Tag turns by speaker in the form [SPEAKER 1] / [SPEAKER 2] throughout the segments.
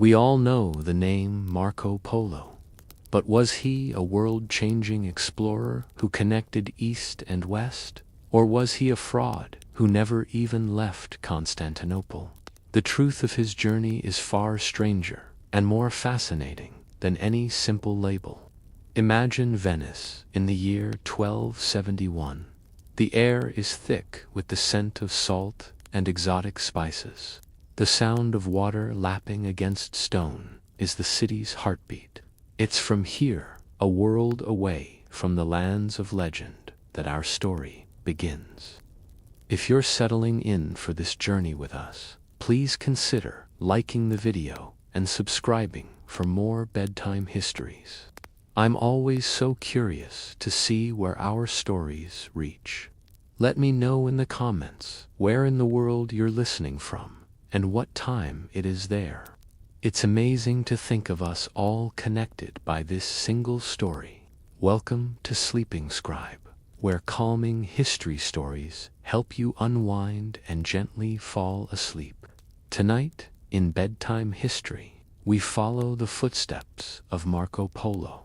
[SPEAKER 1] We all know the name Marco Polo, but was he a world-changing explorer who connected East and West? Or was he a fraud who never even left Constantinople? The truth of his journey is far stranger and more fascinating than any simple label. Imagine Venice in the year 1271. The air is thick with the scent of salt and exotic spices. The sound of water lapping against stone is the city's heartbeat. It's from here, a world away from the lands of legend, that our story begins. If you're settling in for this journey with us, please consider liking the video and subscribing for more bedtime histories. I'm always so curious to see where our stories reach. Let me know in the comments where in the world you're listening from and what time it is there. It's amazing to think of us all connected by this single story. Welcome to Sleeping Scribe, where calming history stories help you unwind and gently fall asleep. Tonight, in Bedtime History, we follow the footsteps of Marco Polo.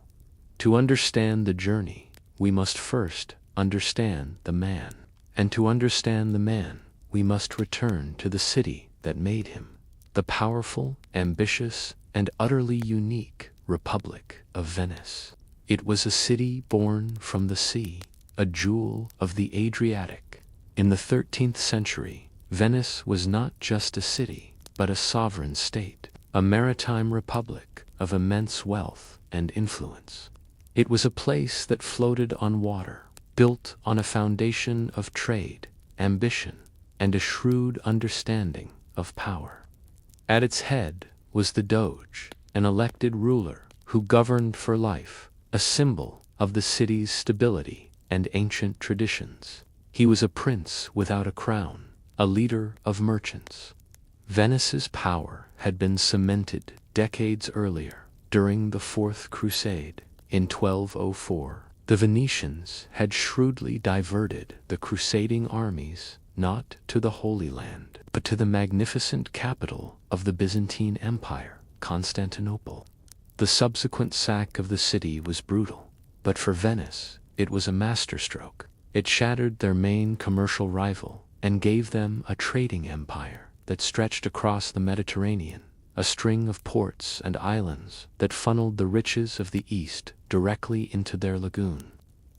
[SPEAKER 1] To understand the journey, we must first understand the man. And to understand the man, we must return to the city that made him. The powerful, ambitious, and utterly unique Republic of Venice. It was a city born from the sea, a jewel of the Adriatic. In the 13th century, Venice was not just a city, but a sovereign state, a maritime republic of immense wealth and influence. It was a place that floated on water, built on a foundation of trade, ambition, and a shrewd understanding of power. At its head was the Doge, an elected ruler who governed for life, a symbol of the city's stability and ancient traditions. He was a prince without a crown, a leader of merchants. Venice's power had been cemented decades earlier, during the Fourth Crusade. In 1204, the Venetians had shrewdly diverted the crusading armies not to the Holy Land, but to the magnificent capital of the Byzantine Empire, Constantinople. The subsequent sack of the city was brutal, but for Venice, it was a masterstroke. It shattered their main commercial rival and gave them a trading empire that stretched across the Mediterranean, a string of ports and islands that funneled the riches of the East directly into their lagoon.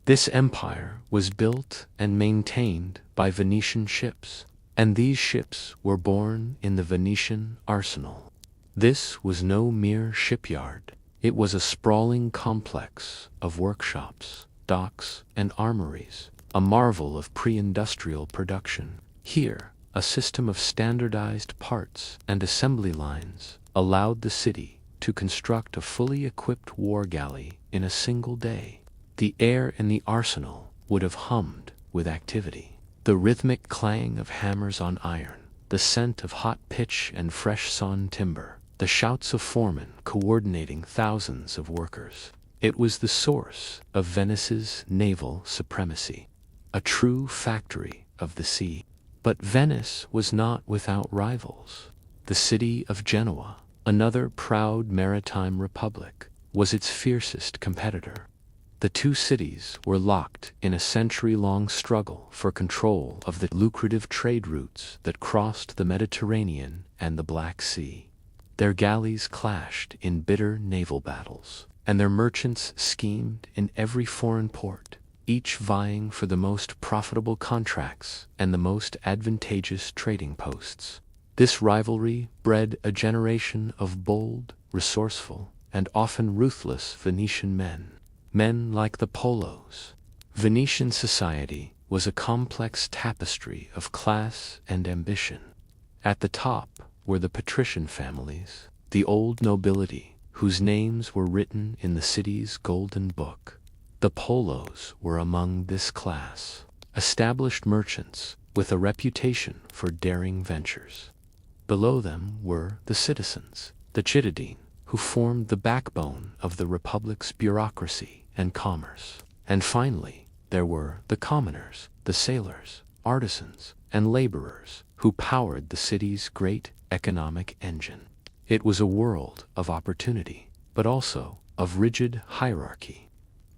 [SPEAKER 1] This empire was built and maintained by Venetian ships, and these ships were born in the Venetian arsenal. This was no mere shipyard. It was a sprawling complex of workshops, docks, and armories, a marvel of pre-industrial production. Here, a system of standardized parts and assembly lines allowed the city to construct a fully equipped war galley in a single day. The air in the arsenal would have hummed with activity. The rhythmic clang of hammers on iron, the scent of hot pitch and fresh sawn timber, the shouts of foremen coordinating thousands of workers. It was the source of Venice's naval supremacy, a true factory of the sea. But Venice was not without rivals. The city of Genoa, another proud maritime republic, was its fiercest competitor. The two cities were locked in a century-long struggle for control of the lucrative trade routes that crossed the Mediterranean and the Black Sea. Their galleys clashed in bitter naval battles, and their merchants schemed in every foreign port, each vying for the most profitable contracts and the most advantageous trading posts. This rivalry bred a generation of bold, resourceful, and often ruthless Venetian men. Men like the Polos. Venetian society was a complex tapestry of class and ambition. At the top were the patrician families, the old nobility, whose names were written in the city's golden book. The Polos were among this class, established merchants with a reputation for daring ventures. Below them were the citizens, the cittadini, who formed the backbone of the republic's bureaucracy and commerce. And finally, there were the commoners, the sailors, artisans, and laborers, who powered the city's great economic engine. It was a world of opportunity, but also of rigid hierarchy.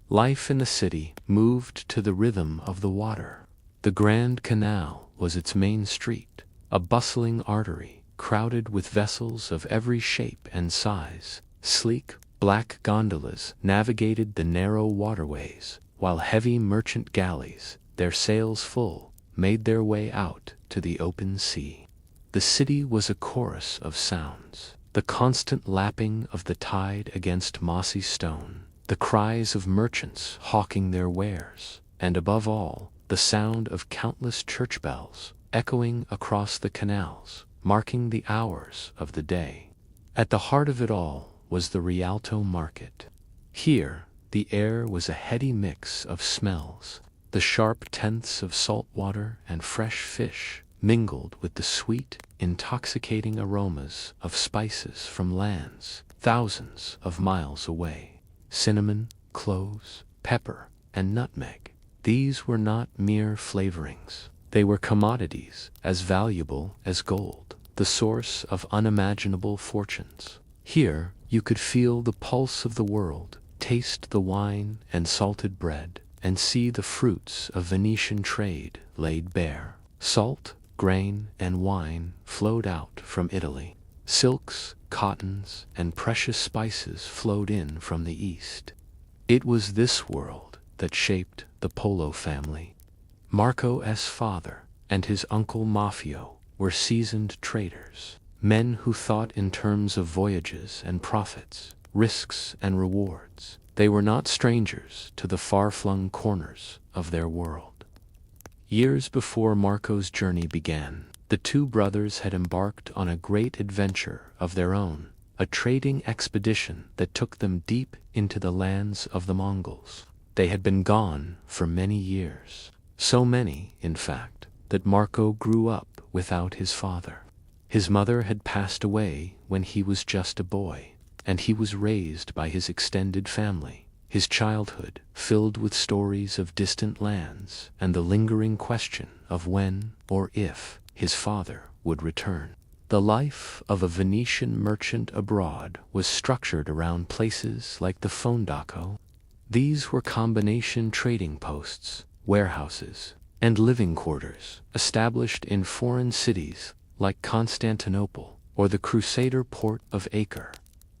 [SPEAKER 1] Life in the city moved to the rhythm of the water. The Grand Canal was its main street, a bustling artery crowded with vessels of every shape and size. Sleek, black gondolas navigated the narrow waterways, while heavy merchant galleys, their sails full, made their way out to the open sea. The city was a chorus of sounds, the constant lapping of the tide against mossy stone, the cries of merchants hawking their wares, and above all, the sound of countless church bells echoing across the canals, marking the hours of the day. At the heart of it all was the Rialto market. Here, the air was a heady mix of smells. The sharp tenths of salt water and fresh fish mingled with the sweet, intoxicating aromas of spices from lands thousands of miles away. Cinnamon, cloves, pepper, and nutmeg. These were not mere flavorings. They were commodities as valuable as gold, the source of unimaginable fortunes. Here, you could feel the pulse of the world, taste the wine and salted bread, and see the fruits of Venetian trade laid bare. Salt, grain, and wine flowed out from Italy. Silks, cottons, and precious spices flowed in from the east. It was this world that shaped the Polo family. Marco's father and his uncle Maffio were seasoned traders, men who thought in terms of voyages and profits, risks and rewards. They were not strangers to the far-flung corners of their world. Years before Marco's journey began, the two brothers had embarked on a great adventure of their own, a trading expedition that took them deep into the lands of the Mongols. They had been gone for many years, so many, in fact, that Marco grew up without his father. His mother had passed away when he was just a boy, and he was raised by his extended family, his childhood filled with stories of distant lands and the lingering question of when or if his father would return. The life of a Venetian merchant abroad was structured around places like the Fondaco. These were combination trading posts, warehouses, and living quarters established in foreign cities like Constantinople or the Crusader port of Acre.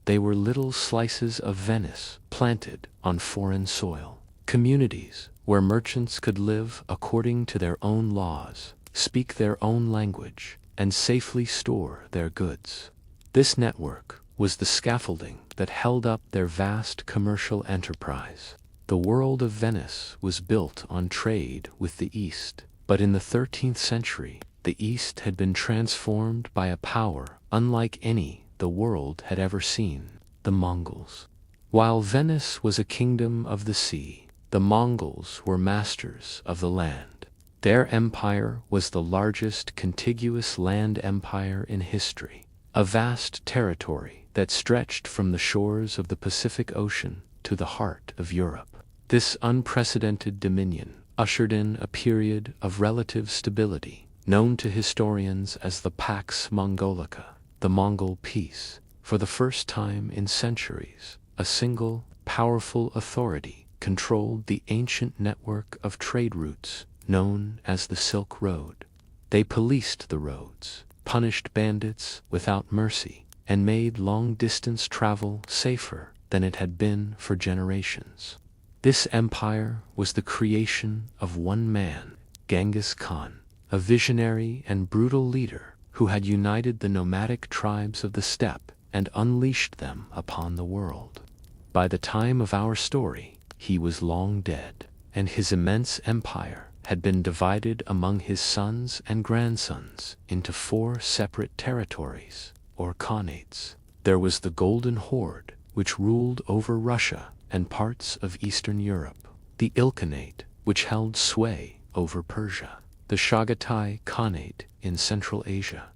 [SPEAKER 1] They were little slices of Venice planted on foreign soil, communities where merchants could live according to their own laws, speak their own language, and safely store their goods. This network was the scaffolding that held up their vast commercial enterprise. The world of Venice was built on trade with the East, but in the 13th century, the East had been transformed by a power unlike any the world had ever seen, the Mongols. While Venice was a kingdom of the sea, the Mongols were masters of the land. Their empire was the largest contiguous land empire in history, a vast territory that stretched from the shores of the Pacific Ocean to the heart of Europe. This unprecedented dominion ushered in a period of relative stability, known to historians as the Pax Mongolica, the Mongol Peace. For the first time in centuries, a single, powerful authority controlled the ancient network of trade routes known as the Silk Road. They policed the roads, punished bandits without mercy, and made long-distance travel safer than it had been for generations. This empire was the creation of one man, Genghis Khan, a visionary and brutal leader who had united the nomadic tribes of the steppe and unleashed them upon the world. By the time of our story, he was long dead, and his immense empire had been divided among his sons and grandsons into 4 separate territories, or khanates. There was the Golden Horde, which ruled over Russia and parts of Eastern Europe, the Ilkhanate, which held sway over Persia, the Chagatai Khanate in Central Asia,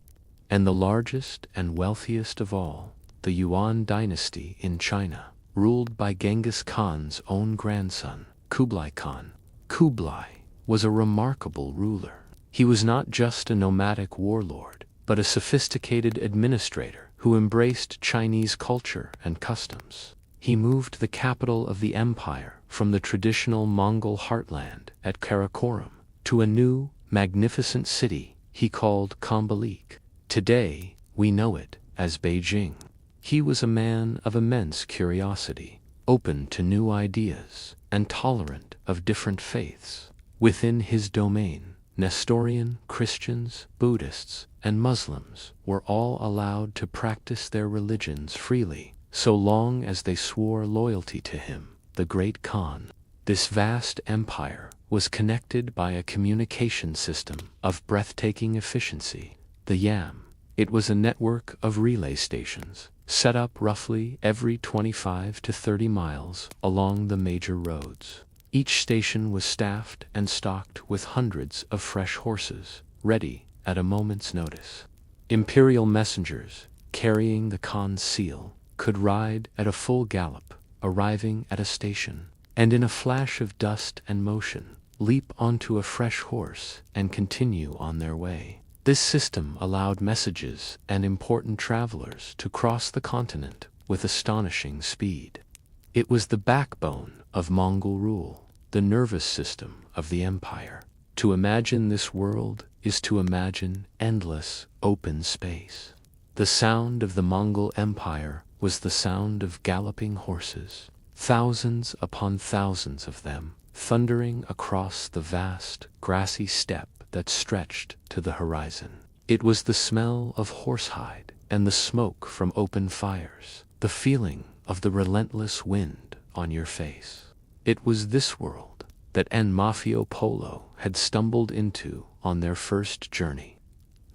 [SPEAKER 1] and the largest and wealthiest of all, the Yuan dynasty in China, ruled by Genghis Khan's own grandson, Kublai Khan. Kublai was a remarkable ruler. He was not just a nomadic warlord, but a sophisticated administrator who embraced Chinese culture and customs. He moved the capital of the empire from the traditional Mongol heartland at Karakoram to a new, magnificent city he called Khambalik. Today, we know it as Beijing. He was a man of immense curiosity, open to new ideas, and tolerant of different faiths. Within his domain, Nestorian, Christians, Buddhists, and Muslims were all allowed to practice their religions freely, so long as they swore loyalty to him, the great Khan. This vast empire was connected by a communication system of breathtaking efficiency, the Yam. It was a network of relay stations, set up roughly every 25 to 30 miles along the major roads. Each station was staffed and stocked with hundreds of fresh horses, ready at a moment's notice. Imperial messengers, carrying the Khan's seal, could ride at a full gallop, arriving at a station, and in a flash of dust and motion, leap onto a fresh horse and continue on their way. This system allowed messages and important travelers to cross the continent with astonishing speed. It was the backbone of Mongol rule, the nervous system of the empire. To imagine this world is to imagine endless, open space. The sound of the Mongol Empire was the sound of galloping horses, thousands upon thousands of them, thundering across the vast, grassy steppe that stretched to the horizon. It was the smell of horsehide and the smoke from open fires, the feeling of the relentless wind on your face. It was this world that Polo had stumbled into on their first journey.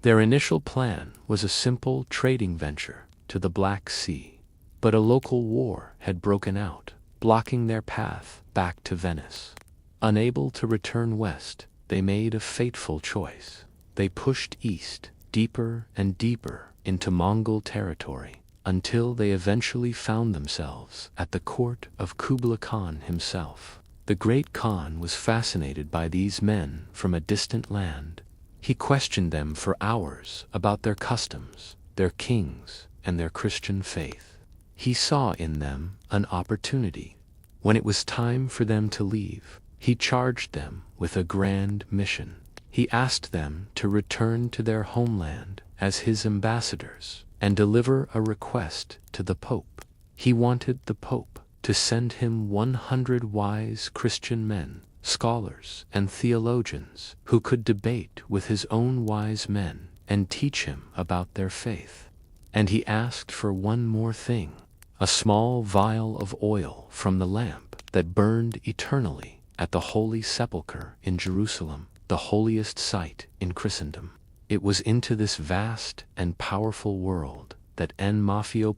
[SPEAKER 1] Their initial plan was a simple trading venture to the Black Sea, but a local war had broken out, blocking their path back to Venice. Unable to return west, they made a fateful choice. They pushed east, deeper and deeper into Mongol territory, until they eventually found themselves at the court of Kublai Khan himself. The great Khan was fascinated by these men from a distant land. He questioned them for hours about their customs, their kings, and their Christian faith. He saw in them an opportunity. When it was time for them to leave, he charged them with a grand mission. He asked them to return to their homeland as his ambassadors and deliver a request to the Pope. He wanted the Pope to send him 100 wise Christian men, scholars, and theologians who could debate with his own wise men and teach him about their faith. And he asked for one more thing, a small vial of oil from the lamp that burned eternally at the Holy Sepulchre in Jerusalem, the holiest site in Christendom. It was into this vast and powerful world that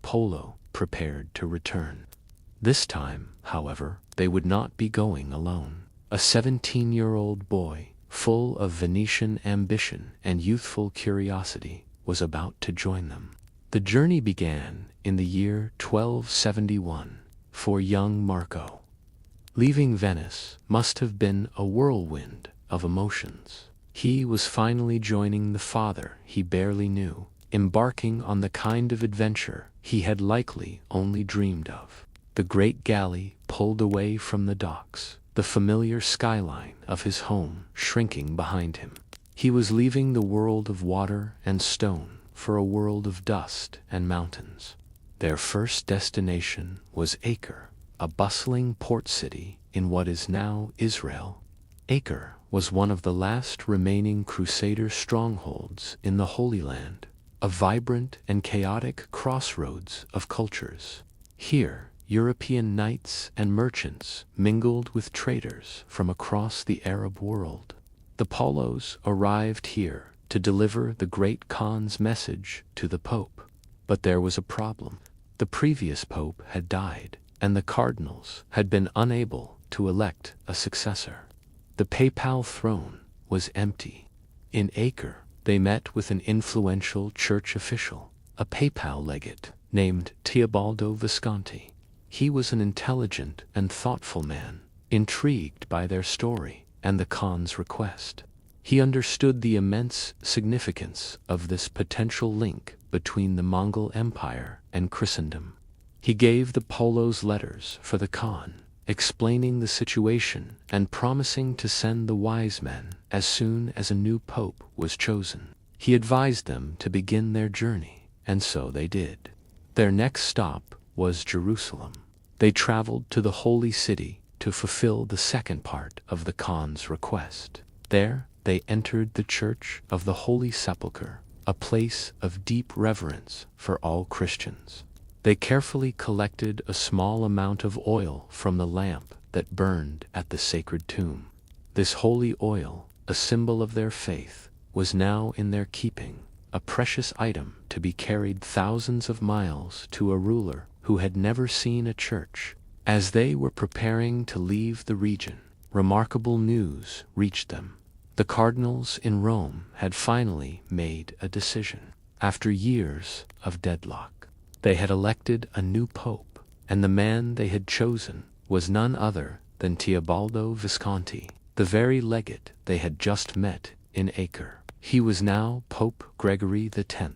[SPEAKER 1] Polo prepared to return. This time, however, they would not be going alone. A 17-year-old boy, full of Venetian ambition and youthful curiosity, was about to join them. The journey began in the year 1271 for young Marco. Leaving Venice must have been a whirlwind of emotions. He was finally joining the father he barely knew, embarking on the kind of adventure he had likely only dreamed of. The great galley pulled away from the docks, the familiar skyline of his home shrinking behind him. He was leaving the world of water and stone for a world of dust and mountains. Their first destination was Acre, a bustling port city in what is now Israel. Acre was one of the last remaining Crusader strongholds in the Holy Land, a vibrant and chaotic crossroads of cultures. Here, European knights and merchants mingled with traders from across the Arab world. The Polos arrived here to deliver the great Khan's message to the Pope. But there was a problem. The previous Pope had died, and the cardinals had been unable to elect a successor. The papal throne was empty. In Acre, they met with an influential church official, a papal legate named Teobaldo Visconti. He was an intelligent and thoughtful man, intrigued by their story and the Khan's request. He understood the immense significance of this potential link between the Mongol Empire and Christendom. He gave the Polos letters for the Khan, explaining the situation and promising to send the wise men as soon as a new pope was chosen. He advised them to begin their journey, and so they did. Their next stop was Jerusalem. They traveled to the Holy City to fulfill the second part of the Khan's request. There, they entered the Church of the Holy Sepulchre, a place of deep reverence for all Christians. They carefully collected a small amount of oil from the lamp that burned at the sacred tomb. This holy oil, a symbol of their faith, was now in their keeping, a precious item to be carried thousands of miles to a ruler who had never seen a church. As they were preparing to leave the region, remarkable news reached them. The cardinals in Rome had finally made a decision. After years of deadlock, they had elected a new pope, and the man they had chosen was none other than Teobaldo Visconti, the very legate they had just met in Acre. He was now Pope Gregory X.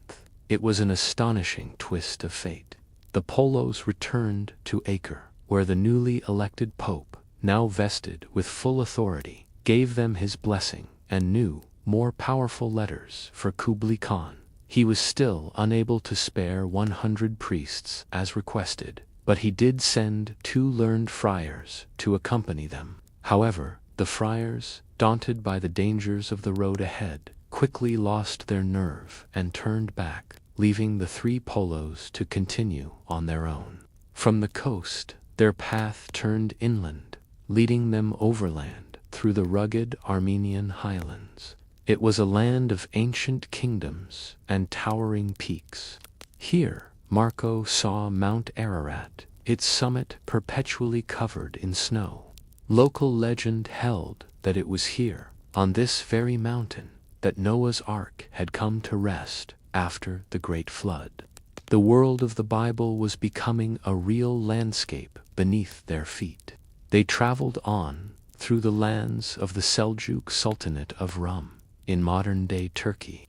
[SPEAKER 1] It was an astonishing twist of fate. The Polos returned to Acre, where the newly elected pope, now vested with full authority, gave them his blessing and new, more powerful letters for Kublai Khan. He was still unable to spare 100 priests as requested, but he did send 2 learned friars to accompany them. However, the friars, daunted by the dangers of the road ahead, quickly lost their nerve and turned back, leaving the 3 Polos to continue on their own. From the coast, their path turned inland, leading them overland through the rugged Armenian highlands. It was a land of ancient kingdoms and towering peaks. Here, Marco saw Mount Ararat, its summit perpetually covered in snow. Local legend held that it was here, on this very mountain, that Noah's Ark had come to rest after the Great Flood. The world of the Bible was becoming a real landscape beneath their feet. They traveled on through the lands of the Seljuk Sultanate of Rum, in modern-day Turkey.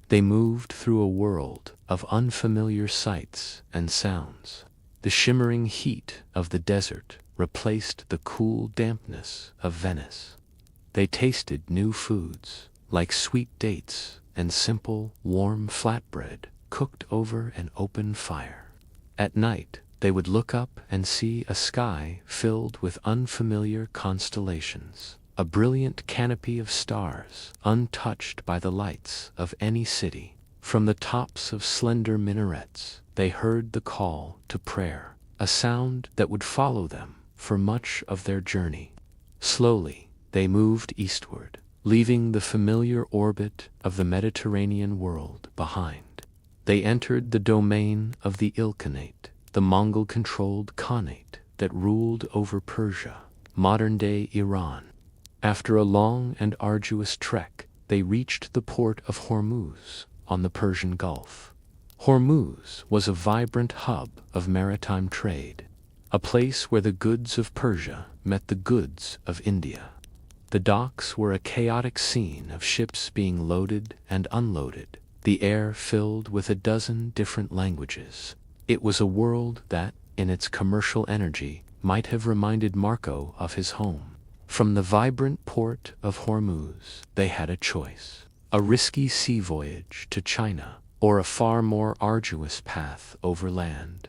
[SPEAKER 1] They moved through a world of unfamiliar sights and sounds. The shimmering heat of the desert replaced the cool dampness of Venice. They tasted new foods, like sweet dates and simple, warm flatbread cooked over an open fire. At night, they would look up and see a sky filled with unfamiliar constellations, a brilliant canopy of stars, untouched by the lights of any city. From the tops of slender minarets, they heard the call to prayer, a sound that would follow them for much of their journey. Slowly, they moved eastward, leaving the familiar orbit of the Mediterranean world behind. They entered the domain of the Ilkhanate, the Mongol-controlled Khanate that ruled over Persia, modern-day Iran. After a long and arduous trek, they reached the port of Hormuz on the Persian Gulf. Hormuz was a vibrant hub of maritime trade, a place where the goods of Persia met the goods of India. The docks were a chaotic scene of ships being loaded and unloaded, the air filled with a dozen different languages. It was a world that, in its commercial energy, might have reminded Marco of his home. From the vibrant port of Hormuz, they had a choice: a risky sea voyage to China, or a far more arduous path overland.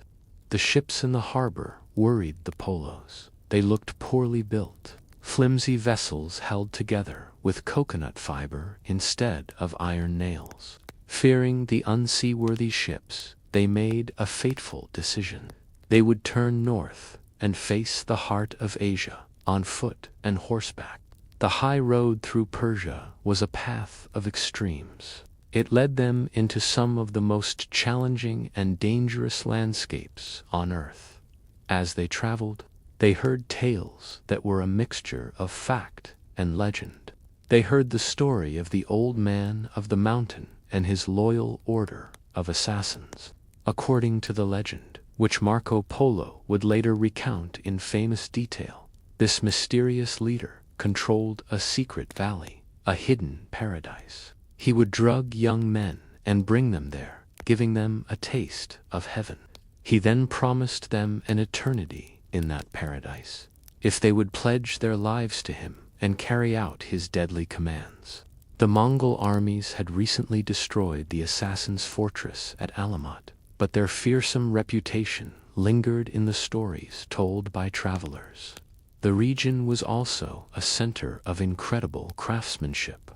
[SPEAKER 1] The ships in the harbor worried the Polos. They looked poorly built, flimsy vessels held together with coconut fiber instead of iron nails. Fearing the unseaworthy ships, they made a fateful decision. They would turn north and face the heart of Asia, on foot and horseback. The high road through Persia was a path of extremes. It led them into some of the most challenging and dangerous landscapes on Earth. As they traveled, they heard tales that were a mixture of fact and legend. They heard the story of the old man of the mountain and his loyal order of assassins. According to the legend, which Marco Polo would later recount in famous detail, this mysterious leader controlled a secret valley, a hidden paradise. He would drug young men and bring them there, giving them a taste of heaven. He then promised them an eternity in that paradise, if they would pledge their lives to him and carry out his deadly commands. The Mongol armies had recently destroyed the assassins' fortress at Alamat, but their fearsome reputation lingered in the stories told by travelers. The region was also a center of incredible craftsmanship.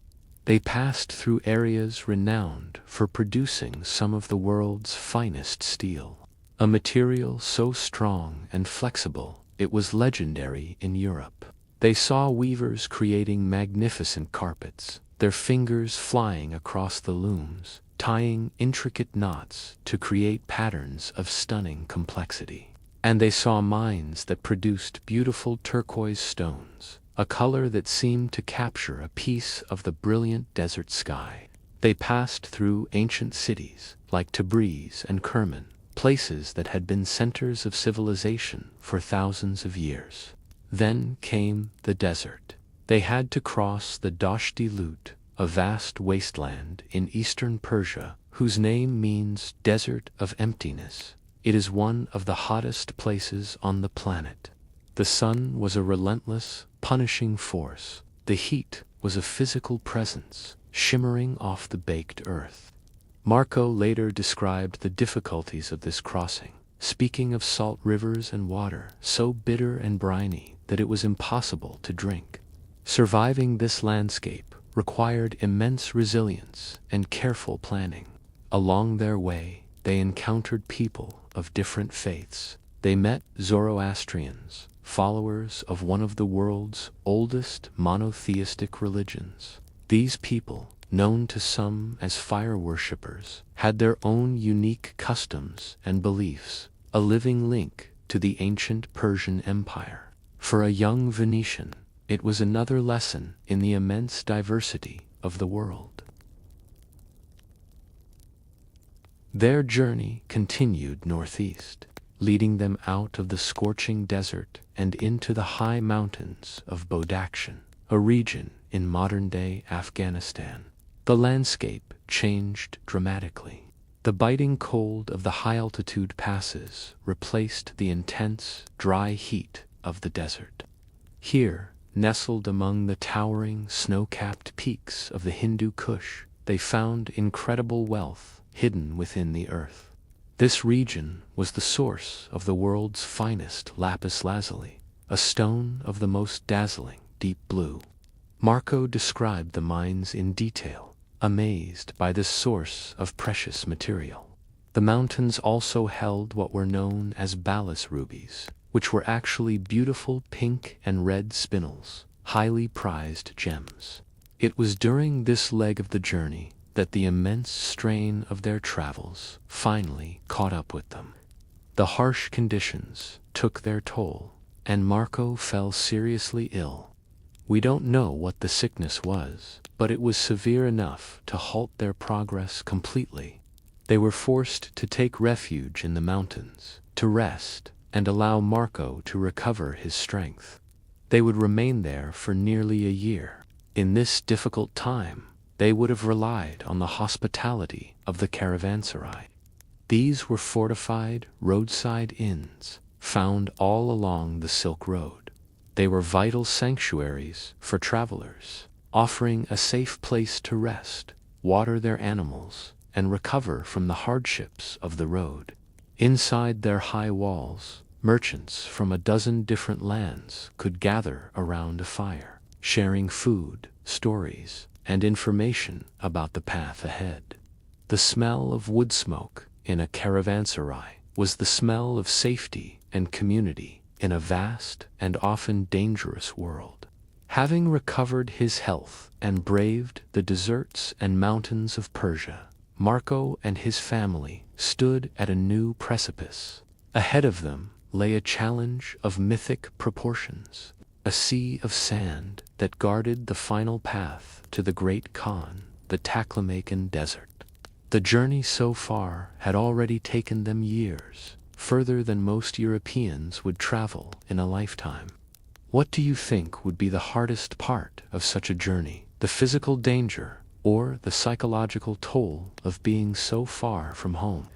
[SPEAKER 1] They passed through areas renowned for producing some of the world's finest steel, a material so strong and flexible it was legendary in Europe. They saw weavers creating magnificent carpets, their fingers flying across the looms, tying intricate knots to create patterns of stunning complexity. And they saw mines that produced beautiful turquoise stones, a color that seemed to capture a piece of the brilliant desert sky. They passed through ancient cities like Tabriz and Kerman, places that had been centers of civilization for thousands of years. Then came the desert. They had to cross the Dashti Lut, a vast wasteland in eastern Persia whose name means desert of emptiness. It is one of the hottest places on the planet. The sun was a relentless, punishing force. The heat was a physical presence, shimmering off the baked earth. Marco later described the difficulties of this crossing, speaking of salt rivers and water so bitter and briny that it was impossible to drink. Surviving this landscape required immense resilience and careful planning. Along their way, they encountered people of different faiths. They met Zoroastrians, followers of one of the world's oldest monotheistic religions. These people, known to some as fire worshippers, had their own unique customs and beliefs, a living link to the ancient Persian Empire. For a young Venetian, it was another lesson in the immense diversity of the world. Their journey continued northeast, leading them out of the scorching desert and into the high mountains of Badakhshan, a region in modern-day Afghanistan. The landscape changed dramatically. The biting cold of the high-altitude passes replaced the intense, dry heat of the desert. Here, nestled among the towering, snow-capped peaks of the Hindu Kush, they found incredible wealth hidden within the earth. This region was the source of the world's finest lapis lazuli, a stone of the most dazzling deep blue. Marco described the mines in detail, amazed by this source of precious material. The mountains also held what were known as balas rubies, which were actually beautiful pink and red spinels, highly prized gems. It was during this leg of the journey that the immense strain of their travels finally caught up with them. The harsh conditions took their toll, and Marco fell seriously ill. We don't know what the sickness was, but it was severe enough to halt their progress completely. They were forced to take refuge in the mountains, to rest, and allow Marco to recover his strength. They would remain there for nearly a year. In this difficult time, they would have relied on the hospitality of the caravanserai. These were fortified roadside inns, found all along the Silk Road. They were vital sanctuaries for travelers, offering a safe place to rest, water their animals, and recover from the hardships of the road. Inside their high walls, merchants from a dozen different lands could gather around a fire, sharing food, stories, and information about the path ahead. The smell of wood smoke in a caravanserai was the smell of safety and community in a vast and often dangerous world. Having recovered his health and braved the deserts and mountains of Persia, Marco and his family stood at a new precipice. Ahead of them lay a challenge of mythic proportions, a sea of sand that guarded the final path to the Great Khan, the Taklamakan Desert. The journey so far had already taken them years, further than most Europeans would travel in a lifetime. What do you think would be the hardest part of such a journey? The physical danger, or the psychological toll of being so far from home?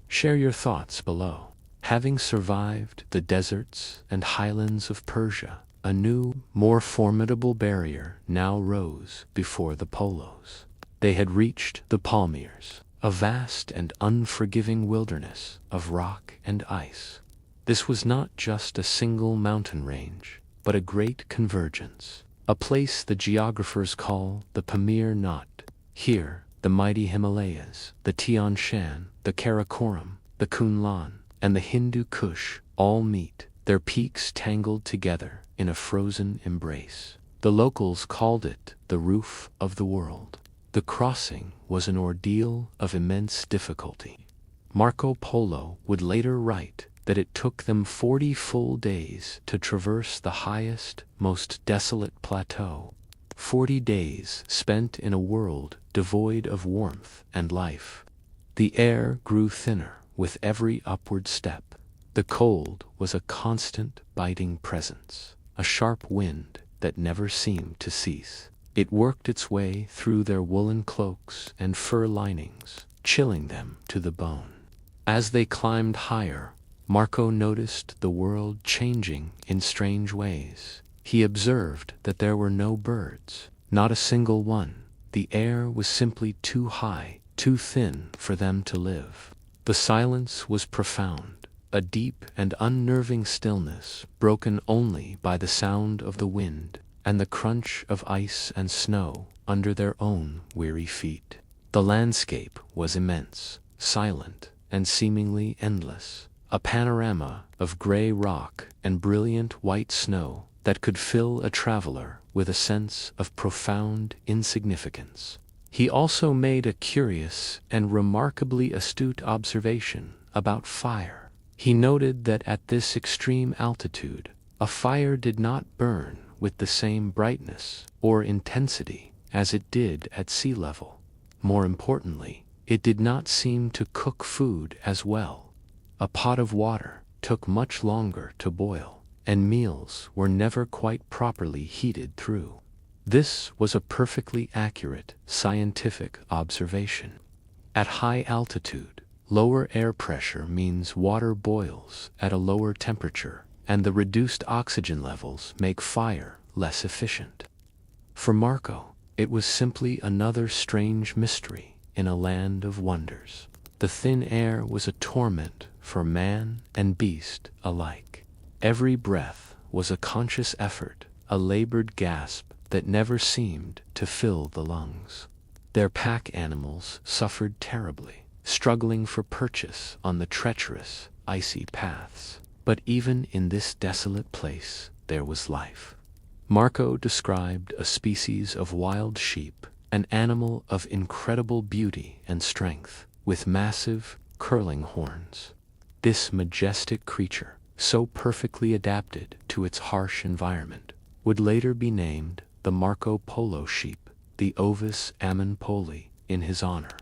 [SPEAKER 1] Share your thoughts below. Having survived the deserts and highlands of Persia, a new, more formidable barrier now rose before the Polos. They had reached the Palmyrs, a vast and unforgiving wilderness of rock and ice. This was not just a single mountain range, but a great convergence, a place the geographers call the Pamir Knot. Here, the mighty Himalayas, the Tian Shan, the Karakoram, the Kunlun, and the Hindu Kush all meet, their peaks tangled together in a frozen embrace. The locals called it the roof of the world. The crossing was an ordeal of immense difficulty. Marco Polo would later write that it took them 40 full days to traverse the highest, most desolate plateau. 40 days spent in a world devoid of warmth and life. The air grew thinner with every upward step. The cold was a constant, biting presence, a sharp wind that never seemed to cease. It worked its way through their woolen cloaks and fur linings, chilling them to the bone. As they climbed higher, Marco noticed the world changing in strange ways. He observed that there were no birds, not a single one. The air was simply too high, too thin for them to live. The silence was profound, a deep and unnerving stillness broken only by the sound of the wind and the crunch of ice and snow under their own weary feet. The landscape was immense, silent, and seemingly endless, a panorama of gray rock and brilliant white snow that could fill a traveler with a sense of profound insignificance. He also made a curious and remarkably astute observation about fire. He noted that at this extreme altitude, a fire did not burn with the same brightness or intensity as it did at sea level. More importantly, it did not seem to cook food as well. A pot of water took much longer to boil, and meals were never quite properly heated through. This was a perfectly accurate scientific observation. At high altitude, lower air pressure means water boils at a lower temperature, and the reduced oxygen levels make fire less efficient. For Marco, it was simply another strange mystery in a land of wonders. The thin air was a torment for man and beast alike. Every breath was a conscious effort, a labored gasp that never seemed to fill the lungs. Their pack animals suffered terribly, struggling for purchase on the treacherous, icy paths. But even in this desolate place, there was life. Marco described a species of wild sheep, an animal of incredible beauty and strength, with massive, curling horns. This majestic creature, so perfectly adapted to its harsh environment, would later be named the Marco Polo sheep, the Ovis Ammon-Poli, in his honor.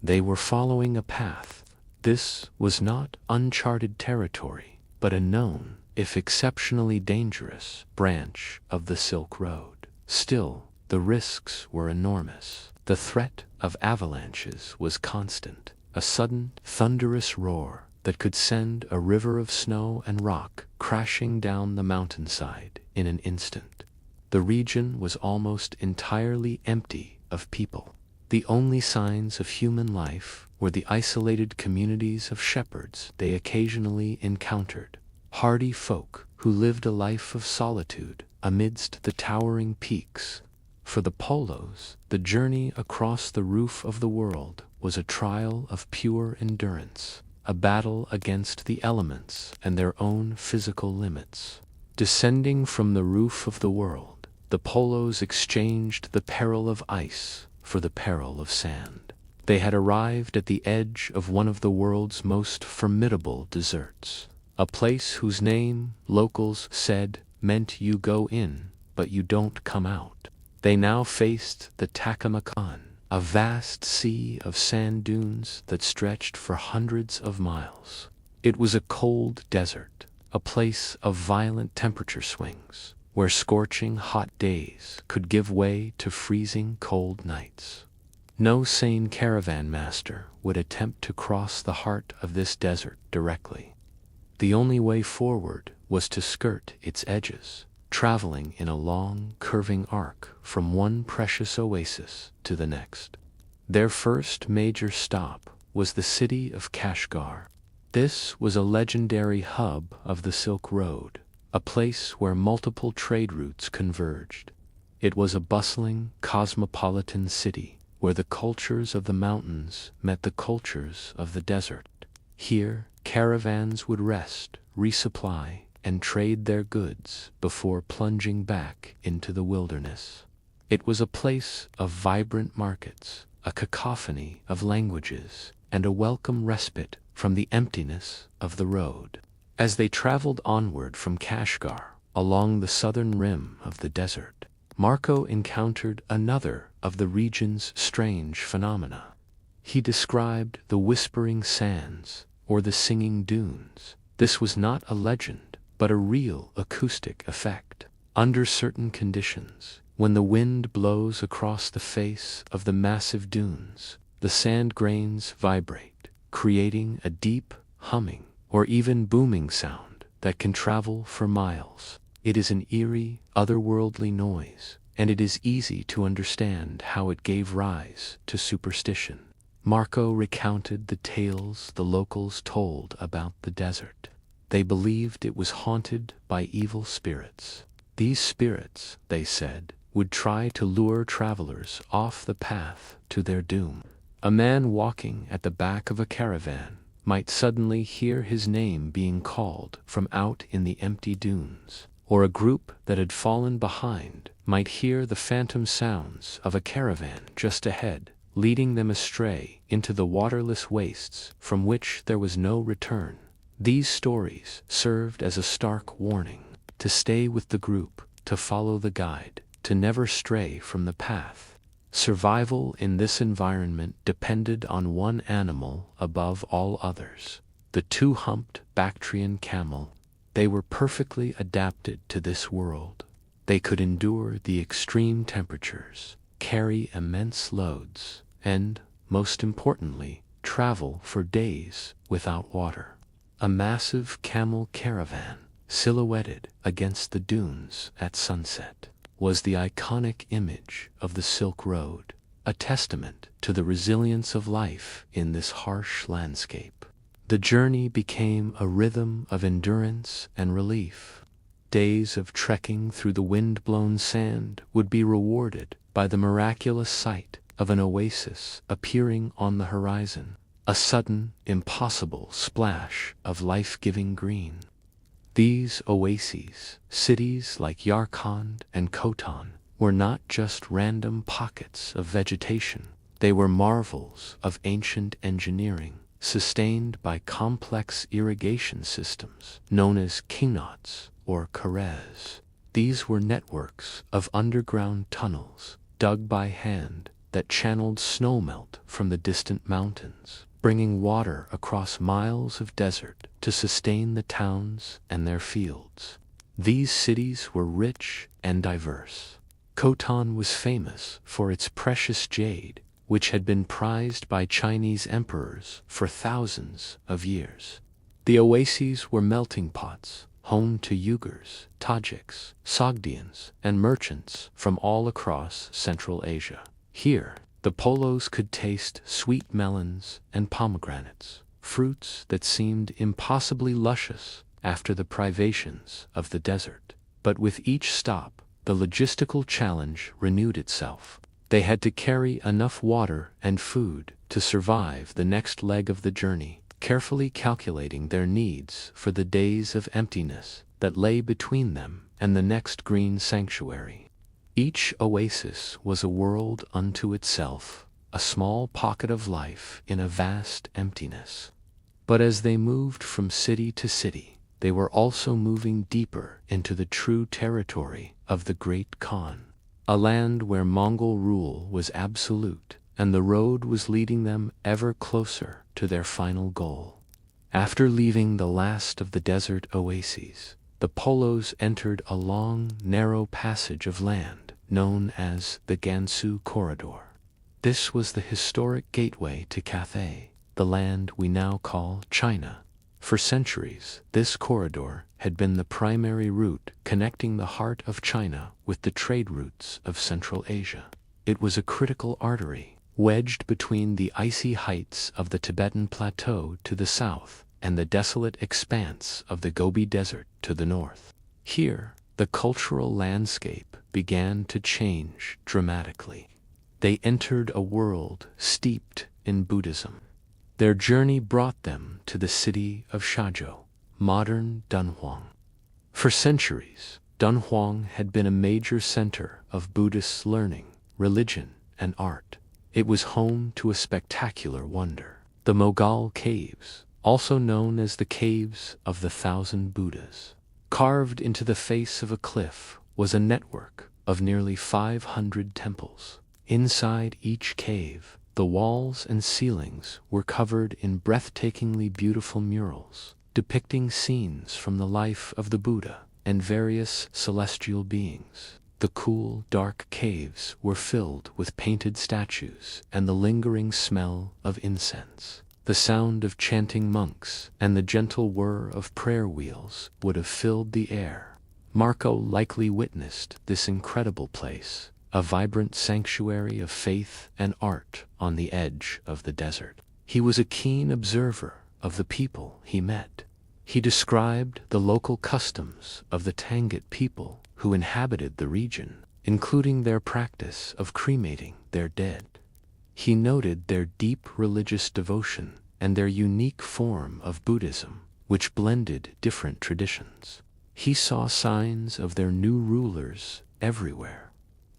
[SPEAKER 1] They were following a path. This was not uncharted territory, but a known, if exceptionally dangerous, branch of the Silk Road. Still, the risks were enormous. The threat of avalanches was constant, a sudden, thunderous roar that could send a river of snow and rock crashing down the mountainside in an instant. The region was almost entirely empty of people. The only signs of human life were the isolated communities of shepherds they occasionally encountered, hardy folk who lived a life of solitude amidst the towering peaks. For the Polos, the journey across the roof of the world was a trial of pure endurance, a battle against the elements and their own physical limits. Descending from the roof of the world, the Polos exchanged the peril of ice for the peril of sand. They had arrived at the edge of one of the world's most formidable deserts, a place whose name, locals said, meant you go in, but you don't come out. They now faced the Taklamakan, a vast sea of sand dunes that stretched for hundreds of miles. It was a cold desert, a place of violent temperature swings, where scorching hot days could give way to freezing cold nights. No sane caravan master would attempt to cross the heart of this desert directly. The only way forward was to skirt its edges, traveling in a long, curving arc from one precious oasis to the next. Their first major stop was the city of Kashgar. This was a legendary hub of the Silk Road, a place where multiple trade routes converged. It was a bustling, cosmopolitan city where the cultures of the mountains met the cultures of the desert. Here, caravans would rest, resupply, and trade their goods before plunging back into the wilderness. It was a place of vibrant markets, a cacophony of languages, and a welcome respite from the emptiness of the road. As they traveled onward from Kashgar, along the southern rim of the desert, Marco encountered another of the region's strange phenomena. He described the whispering sands, or the singing dunes. This was not a legend, but a real acoustic effect. Under certain conditions, when the wind blows across the face of the massive dunes, the sand grains vibrate, creating a deep, humming, or even booming sound that can travel for miles. It is an eerie, otherworldly noise, and it is easy to understand how it gave rise to superstition. Marco recounted the tales the locals told about the desert. They believed it was haunted by evil spirits. These spirits, they said, would try to lure travelers off the path to their doom. A man walking at the back of a caravan might suddenly hear his name being called from out in the empty dunes, or a group that had fallen behind might hear the phantom sounds of a caravan just ahead, leading them astray into the waterless wastes from which there was no return. These stories served as a stark warning to stay with the group, to follow the guide, to never stray from the path. Survival in this environment depended on one animal above all others, the two-humped Bactrian camel. They were perfectly adapted to this world. They could endure the extreme temperatures, carry immense loads, and, most importantly, travel for days without water. A massive camel caravan, silhouetted against the dunes at sunset, was the iconic image of the Silk Road, a testament to the resilience of life in this harsh landscape. The journey became a rhythm of endurance and relief. Days of trekking through the wind-blown sand would be rewarded by the miraculous sight of an oasis appearing on the horizon, a sudden, impossible splash of life-giving green. These oases, cities like Yarkand and Khotan, were not just random pockets of vegetation. They were marvels of ancient engineering, sustained by complex irrigation systems known as qinots or karez. These were networks of underground tunnels, dug by hand, that channeled snowmelt from the distant mountains, bringing water across miles of desert to sustain the towns and their fields. These cities were rich and diverse. Khotan was famous for its precious jade, which had been prized by Chinese emperors for thousands of years. The oases were melting pots, home to Uyghurs, Tajiks, Sogdians, and merchants from all across Central Asia. Here, the Polos could taste sweet melons and pomegranates, fruits that seemed impossibly luscious after the privations of the desert. But with each stop, the logistical challenge renewed itself. They had to carry enough water and food to survive the next leg of the journey, carefully calculating their needs for the days of emptiness that lay between them and the next green sanctuary. Each oasis was a world unto itself, a small pocket of life in a vast emptiness. But as they moved from city to city, they were also moving deeper into the true territory of the Great Khan, a land where Mongol rule was absolute, and the road was leading them ever closer to their final goal. After leaving the last of the desert oases, the Polos entered a long, narrow passage of land known as the Gansu Corridor. This was the historic gateway to Cathay, the land we now call China. For centuries, this corridor had been the primary route connecting the heart of China with the trade routes of Central Asia. It was a critical artery, wedged between the icy heights of the Tibetan Plateau to the south and the desolate expanse of the Gobi Desert to the north. Here, the cultural landscape began to change dramatically. They entered a world steeped in Buddhism. Their journey brought them to the city of Shazhou, modern Dunhuang. For centuries, Dunhuang had been a major center of Buddhist learning, religion, and art. It was home to a spectacular wonder, the Mogol Caves, also known as the Caves of the Thousand Buddhas. Carved into the face of a cliff was a network of nearly 500 temples. Inside each cave, the walls and ceilings were covered in breathtakingly beautiful murals, depicting scenes from the life of the Buddha and various celestial beings. The cool, dark caves were filled with painted statues and the lingering smell of incense. The sound of chanting monks and the gentle whir of prayer wheels would have filled the air. Marco likely witnessed this incredible place, a vibrant sanctuary of faith and art on the edge of the desert. He was a keen observer of the people he met. He described the local customs of the Tangut people who inhabited the region, including their practice of cremating their dead. He noted their deep religious devotion and their unique form of Buddhism, which blended different traditions. He saw signs of their new rulers everywhere.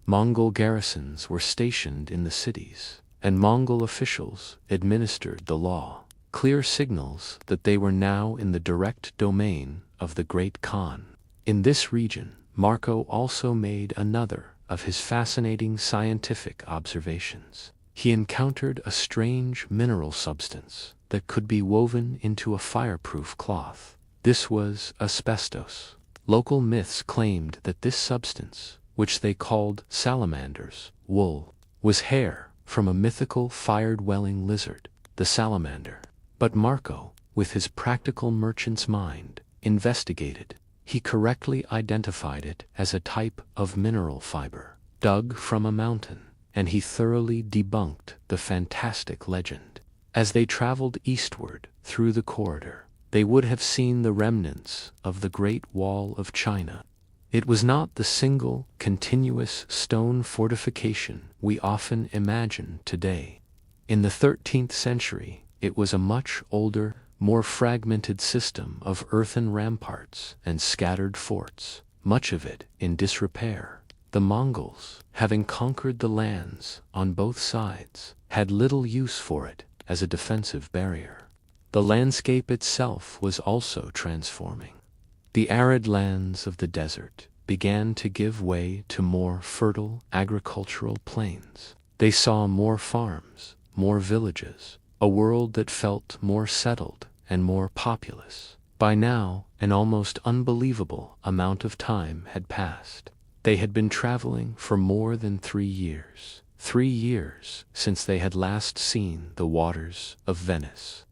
[SPEAKER 1] Mongol garrisons were stationed in the cities, and Mongol officials administered the law, clear signals that they were now in the direct domain of the Great Khan. In this region, Marco also made another of his fascinating scientific observations. He encountered a strange mineral substance that could be woven into a fireproof cloth. This was asbestos. Local myths claimed that this substance, which they called salamander's wool, was hair from a mythical fire-dwelling lizard, the salamander. But Marco, with his practical merchant's mind, investigated. He correctly identified it as a type of mineral fiber, dug from a mountain, and he thoroughly debunked the fantastic legend. As they traveled eastward through the corridor, they would have seen the remnants of the Great Wall of China. It was not the single, continuous stone fortification we often imagine today. In the 13th century, it was a much older, more fragmented system of earthen ramparts and scattered forts, much of it in disrepair. The Mongols, having conquered the lands on both sides, had little use for it as a defensive barrier. The landscape itself was also transforming. The arid lands of the desert began to give way to more fertile agricultural plains. They saw more farms, more villages, a world that felt more settled and more populous. By now, an almost unbelievable amount of time had passed. They had been traveling for more than 3 years. 3 years since they had last seen the waters of Venice.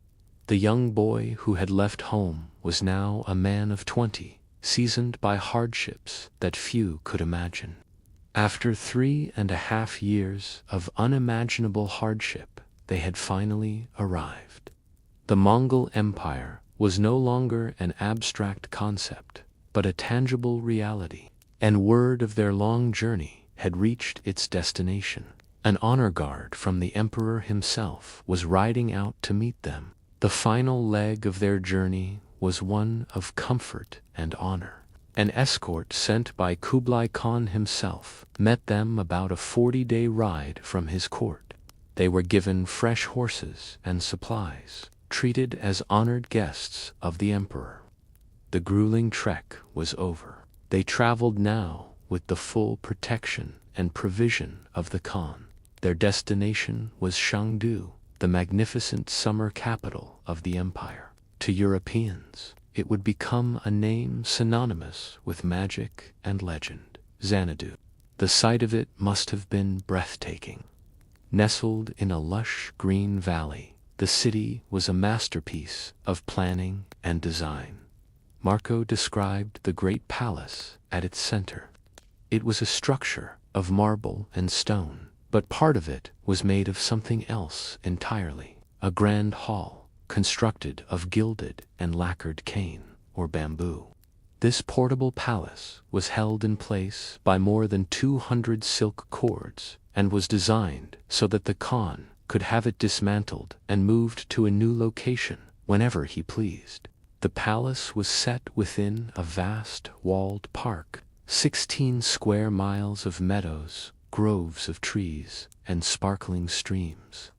[SPEAKER 1] The young boy who had left home was now a man of 20, seasoned by hardships that few could imagine. After 3.5 years of unimaginable hardship, they had finally arrived. The Mongol Empire was no longer an abstract concept, but a tangible reality, and word of their long journey had reached its destination. An honor guard from the emperor himself was riding out to meet them. The final leg of their journey was one of comfort and honor. An escort sent by Kublai Khan himself met them about a 40-day ride from his court. They were given fresh horses and supplies, treated as honored guests of the emperor. The grueling trek was over. They traveled now with the full protection and provision of the Khan. Their destination was Chengdu, the magnificent summer capital of the empire. To Europeans, it would become a name synonymous with magic and legend, Xanadu. The sight of it must have been breathtaking. Nestled in a lush green valley, the city was a masterpiece of planning and design. Marco described the great palace at its center. It was a structure of marble and stone, but part of it was made of something else entirely, a grand hall constructed of gilded and lacquered cane or bamboo. This portable palace was held in place by more than 200 silk cords and was designed so that the Khan could have it dismantled and moved to a new location whenever he pleased. The palace was set within a vast walled park, 16 square miles of meadows, groves of trees, and sparkling streams.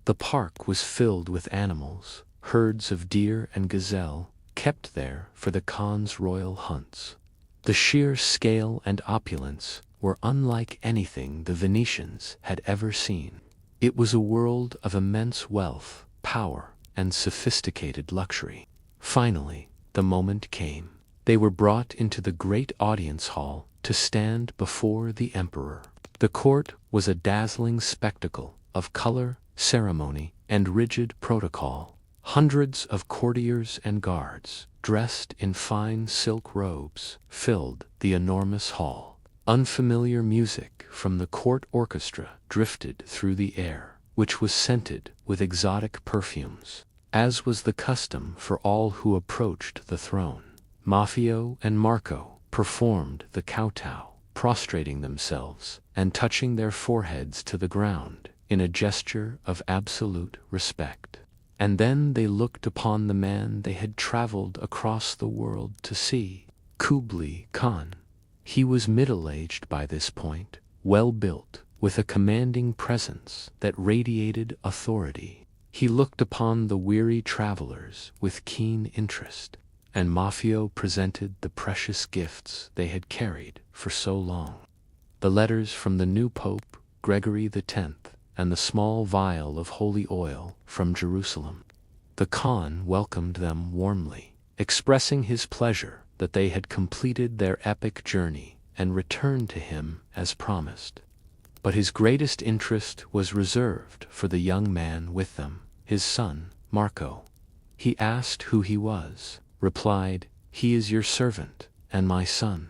[SPEAKER 1] The park was filled with animals, herds of deer and gazelle, kept there for the Khan's royal hunts. The sheer scale and opulence were unlike anything the Venetians had ever seen. It was a world of immense wealth, power, and sophisticated luxury. Finally, the moment came. They were brought into the great audience hall to stand before the emperor. The court was a dazzling spectacle of color, ceremony, and rigid protocol. Hundreds of courtiers and guards, dressed in fine silk robes, filled the enormous hall. Unfamiliar music from the court orchestra drifted through the air, which was scented with exotic perfumes, as was the custom for all who approached the throne. Maffeo and Marco performed the kowtow, prostrating themselves and touching their foreheads to the ground in a gesture of absolute respect. And then they looked upon the man they had traveled across the world to see, Kublai Khan. He was middle-aged by this point, well-built, with a commanding presence that radiated authority. He looked upon the weary travelers with keen interest, and Maffeo presented the precious gifts they had carried for so long. The letters from the new Pope, Gregory X, and the small vial of holy oil from Jerusalem. The Khan welcomed them warmly, expressing his pleasure that they had completed their epic journey and returned to him as promised. But his greatest interest was reserved for the young man with them, his son, Marco. He asked who he was, replied, "He is your servant and my son."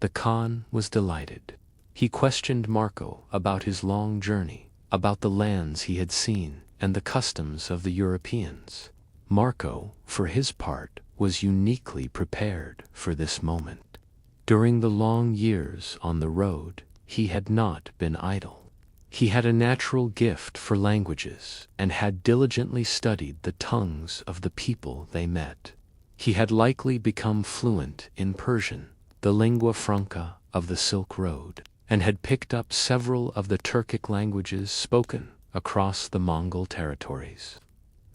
[SPEAKER 1] The Khan was delighted. He questioned Marco about his long journey, about the lands he had seen, and the customs of the Europeans. Marco, for his part, was uniquely prepared for this moment. During the long years on the road, he had not been idle. He had a natural gift for languages and had diligently studied the tongues of the people they met. He had likely become fluent in Persian, the lingua franca of the Silk Road, and had picked up several of the Turkic languages spoken across the Mongol territories.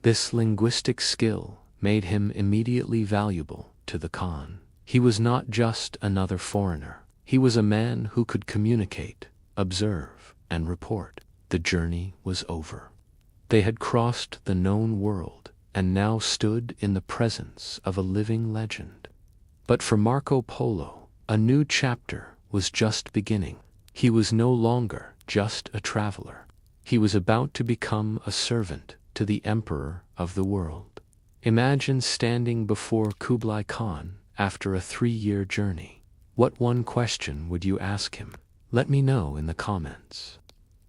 [SPEAKER 1] This linguistic skill made him immediately valuable to the Khan. He was not just another foreigner. He was a man who could communicate, observe, and report. The journey was over. They had crossed the known world and now stood in the presence of a living legend. But for Marco Polo, a new chapter was just beginning. He was no longer just a traveler. He was about to become a servant to the emperor of the world. Imagine standing before Kublai Khan after a 3-year journey. What one question would you ask him? Let me know in the comments.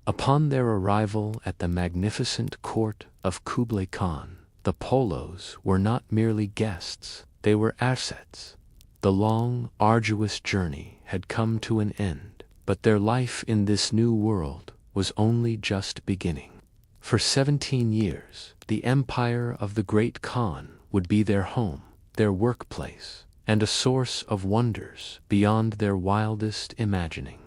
[SPEAKER 1] Upon their arrival at the magnificent court of Kublai Khan, the Polos were not merely guests, they were assets. The long, arduous journey had come to an end, but their life in this new world was only just beginning. For 17 years, the empire of the great Khan would be their home, their workplace, and a source of wonders beyond their wildest imagining.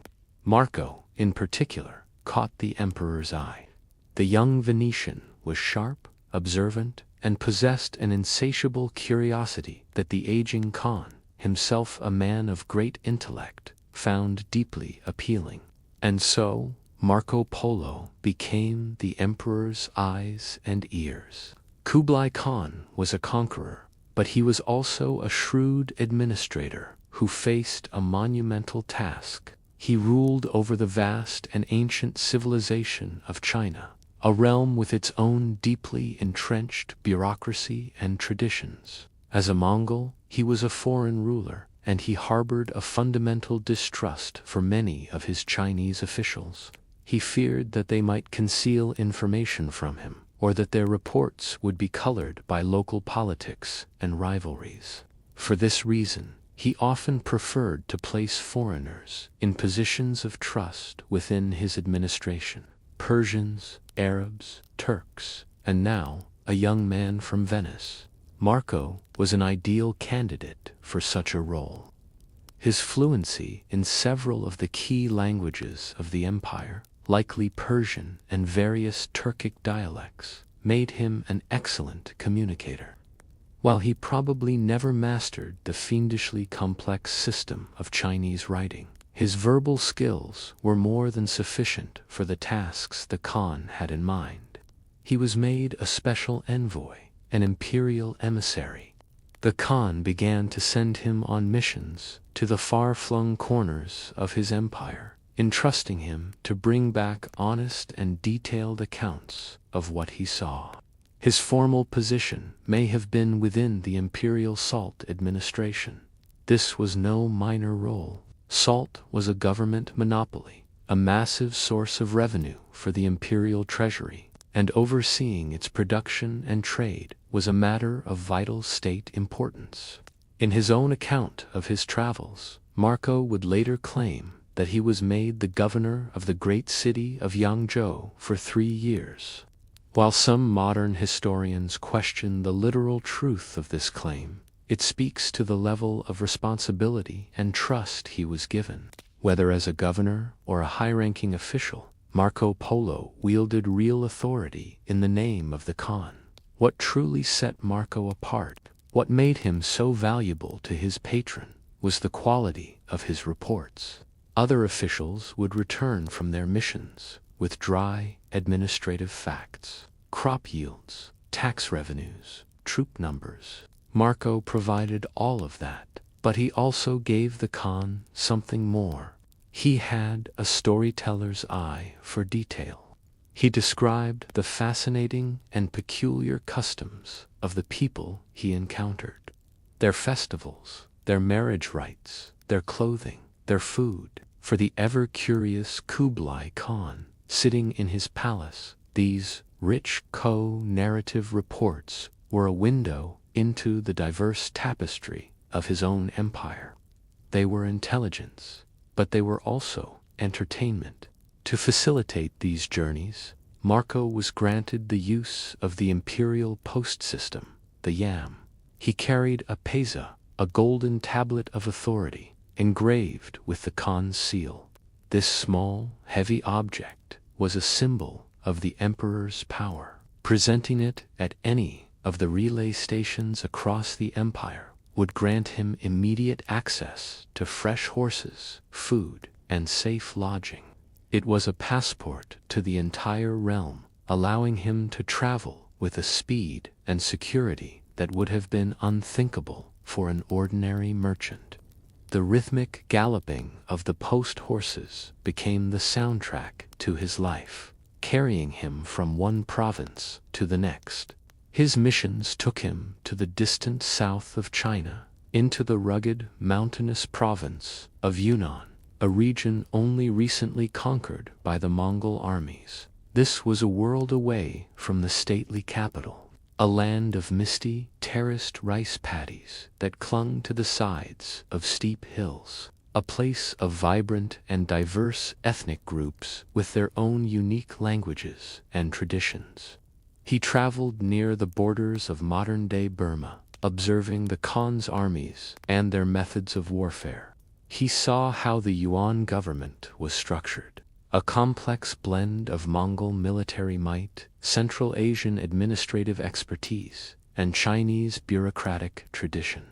[SPEAKER 1] Marco, in particular, caught the emperor's eye. The young Venetian was sharp, observant, and possessed an insatiable curiosity that the aging Khan, himself a man of great intellect, found deeply appealing. And so, Marco Polo became the emperor's eyes and ears. Kublai Khan was a conqueror, but he was also a shrewd administrator who faced a monumental task. He ruled over the vast and ancient civilization of China, a realm with its own deeply entrenched bureaucracy and traditions. As a Mongol, he was a foreign ruler, and he harbored a fundamental distrust for many of his Chinese officials. He feared that they might conceal information from him, or that their reports would be colored by local politics and rivalries. For this reason, he often preferred to place foreigners in positions of trust within his administration. Persians, Arabs, Turks, and now a young man from Venice. Marco was an ideal candidate for such a role. His fluency in several of the key languages of the empire, likely Persian and various Turkic dialects, made him an excellent communicator. While he probably never mastered the fiendishly complex system of Chinese writing, his verbal skills were more than sufficient for the tasks the Khan had in mind. He was made a special envoy, an imperial emissary. The Khan began to send him on missions to the far-flung corners of his empire, entrusting him to bring back honest and detailed accounts of what he saw. His formal position may have been within the imperial salt administration. This was no minor role. Salt was a government monopoly, a massive source of revenue for the imperial treasury, and overseeing its production and trade was a matter of vital state importance. In his own account of his travels, Marco would later claim that he was made the governor of the great city of Yangzhou for 3 years. While some modern historians question the literal truth of this claim, it speaks to the level of responsibility and trust he was given. Whether as a governor or a high-ranking official, Marco Polo wielded real authority in the name of the Khan. What truly set Marco apart, what made him so valuable to his patron, was the quality of his reports. Other officials would return from their missions with dry, administrative facts, crop yields, tax revenues, troop numbers. Marco provided all of that, but he also gave the Khan something more. He had a storyteller's eye for detail. He described the fascinating and peculiar customs of the people he encountered. Their festivals, their marriage rites, their clothing, their food. For the ever-curious Kublai Khan, sitting in his palace, these rich co-narrative reports were a window into the diverse tapestry of his own empire. They were intelligence, but they were also entertainment. To facilitate these journeys, Marco was granted the use of the imperial post system, the yam. He carried a peza, a golden tablet of authority, engraved with the Khan's seal. This small, heavy object was a symbol of the emperor's power. Presenting it at any of the relay stations across the empire would grant him immediate access to fresh horses, food, and safe lodging. It was a passport to the entire realm, allowing him to travel with a speed and security that would have been unthinkable for an ordinary merchant. The rhythmic galloping of the post horses became the soundtrack to his life, carrying him from one province to the next. His missions took him to the distant south of China, into the rugged, mountainous province of Yunnan, a region only recently conquered by the Mongol armies. This was a world away from the stately capital, a land of misty, terraced rice paddies that clung to the sides of steep hills, a place of vibrant and diverse ethnic groups with their own unique languages and traditions. He traveled near the borders of modern-day Burma, observing the Khan's armies and their methods of warfare. He saw how the Yuan government was structured, a complex blend of Mongol military might, Central Asian administrative expertise, and Chinese bureaucratic tradition.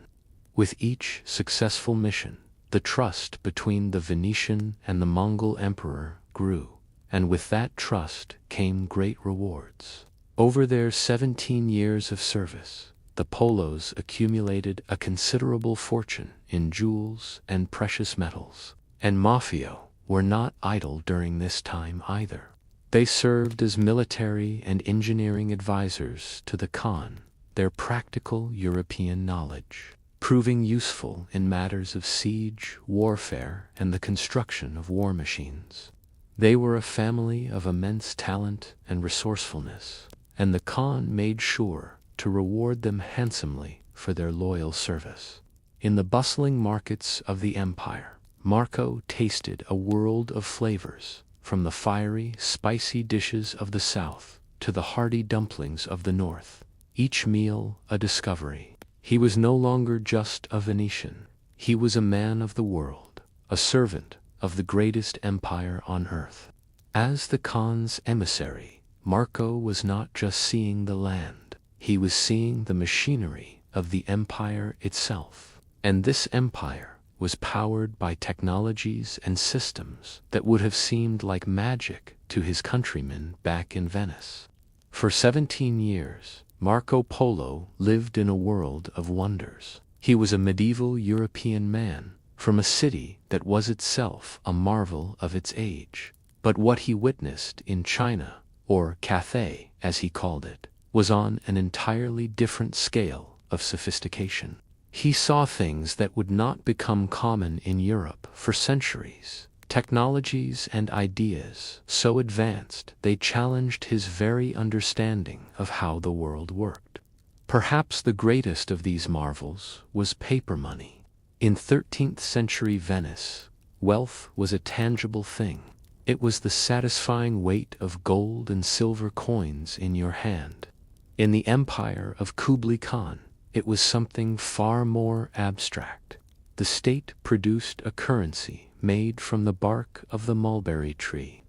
[SPEAKER 1] With each successful mission, the trust between the Venetian and the Mongol emperor grew, and with that trust came great rewards. Over their 17 years of service, the Polos accumulated a considerable fortune in jewels and precious metals, and Mafio, were not idle during this time either. They served as military and engineering advisors to the Khan, their practical European knowledge proving useful in matters of siege, warfare, and the construction of war machines. They were a family of immense talent and resourcefulness, and the Khan made sure to reward them handsomely for their loyal service. In the bustling markets of the empire, Marco tasted a world of flavors, from the fiery, spicy dishes of the south to the hearty dumplings of the north, each meal a discovery. He was no longer just a Venetian. He was a man of the world, a servant of the greatest empire on earth. As the Khan's emissary, Marco was not just seeing the land. He was seeing the machinery of the empire itself. And this empire was powered by technologies and systems that would have seemed like magic to his countrymen back in Venice. For 17 years, Marco Polo lived in a world of wonders. He was a medieval European man from a city that was itself a marvel of its age. But what he witnessed in China, or Cathay as he called it, was on an entirely different scale of sophistication. He saw things that would not become common in Europe for centuries. Technologies and ideas so advanced they challenged his very understanding of how the world worked. Perhaps the greatest of these marvels was paper money. In 13th century Venice, wealth was a tangible thing. It was the satisfying weight of gold and silver coins in your hand. In the empire of Kublai Khan, it was something far more abstract. The state produced a currency made from the bark of the mulberry tree.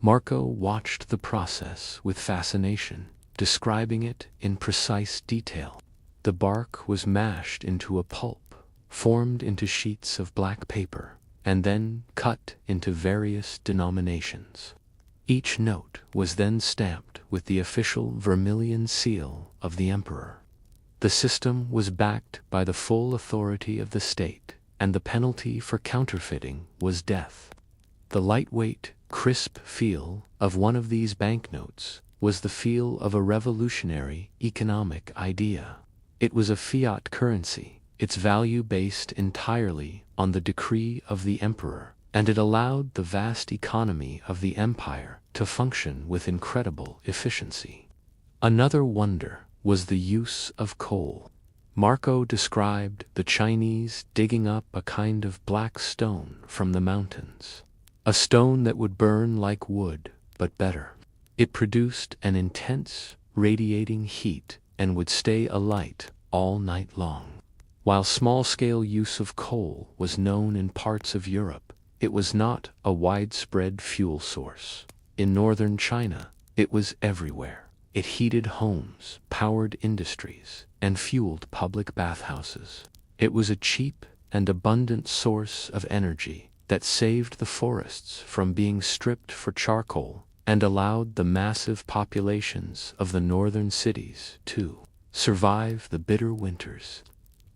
[SPEAKER 1] Marco watched the process with fascination, describing it in precise detail. The bark was mashed into a pulp, formed into sheets of black paper, and then cut into various denominations. Each note was then stamped with the official vermilion seal of the emperor. The system was backed by the full authority of the state, and the penalty for counterfeiting was death. The lightweight, crisp feel of one of these banknotes was the feel of a revolutionary economic idea. It was a fiat currency, its value based entirely on the decree of the emperor, and it allowed the vast economy of the empire to function with incredible efficiency. Another wonder was the use of coal. Marco described the Chinese digging up a kind of black stone from the mountains. A stone that would burn like wood, but better. It produced an intense, radiating heat and would stay alight all night long. While small-scale use of coal was known in parts of Europe, it was not a widespread fuel source. In northern China, it was everywhere. It heated homes, powered industries, and fueled public bathhouses. It was a cheap and abundant source of energy that saved the forests from being stripped for charcoal and allowed the massive populations of the northern cities to survive the bitter winters.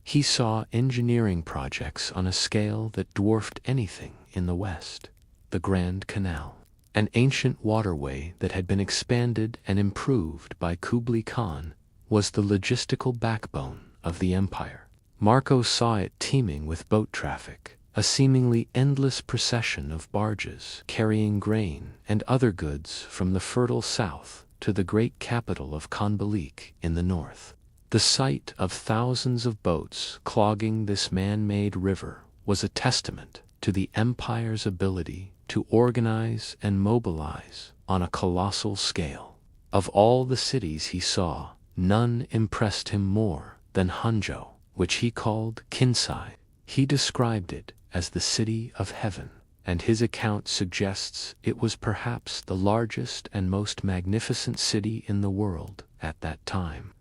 [SPEAKER 1] He saw engineering projects on a scale that dwarfed anything in the West. The Grand Canal, an ancient waterway that had been expanded and improved by Kublai Khan, was the logistical backbone of the empire. Marco saw it teeming with boat traffic, a seemingly endless procession of barges carrying grain and other goods from the fertile south to the great capital of Khanbalik in the north. The sight of thousands of boats clogging this man-made river was a testament to the empire's ability to organize and mobilize on a colossal scale. Of all the cities he saw, none impressed him more than Hangzhou, which he called Kinsai. He described it as the city of heaven, and his account suggests it was perhaps the largest and most magnificent city in the world at that time.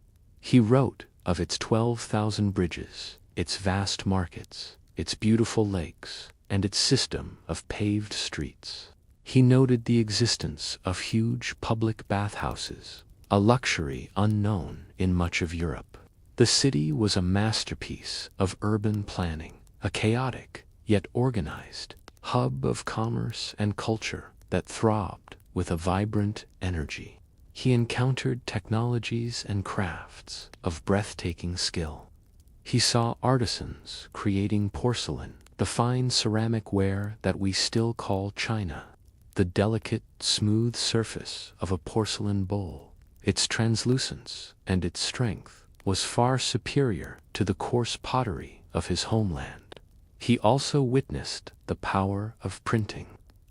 [SPEAKER 1] He wrote of its 12,000 bridges, its vast markets, its beautiful lakes, and its system of paved streets. He noted the existence of huge public bathhouses, a luxury unknown in much of Europe. The city was a masterpiece of urban planning, a chaotic, yet organized, hub of commerce and culture that throbbed with a vibrant energy. He encountered technologies and crafts of breathtaking skill. He saw artisans creating porcelain, the fine ceramic ware that we still call china. The delicate, smooth surface of a porcelain bowl, its translucence and its strength, was far superior to the coarse pottery of his homeland. He also witnessed the power of printing.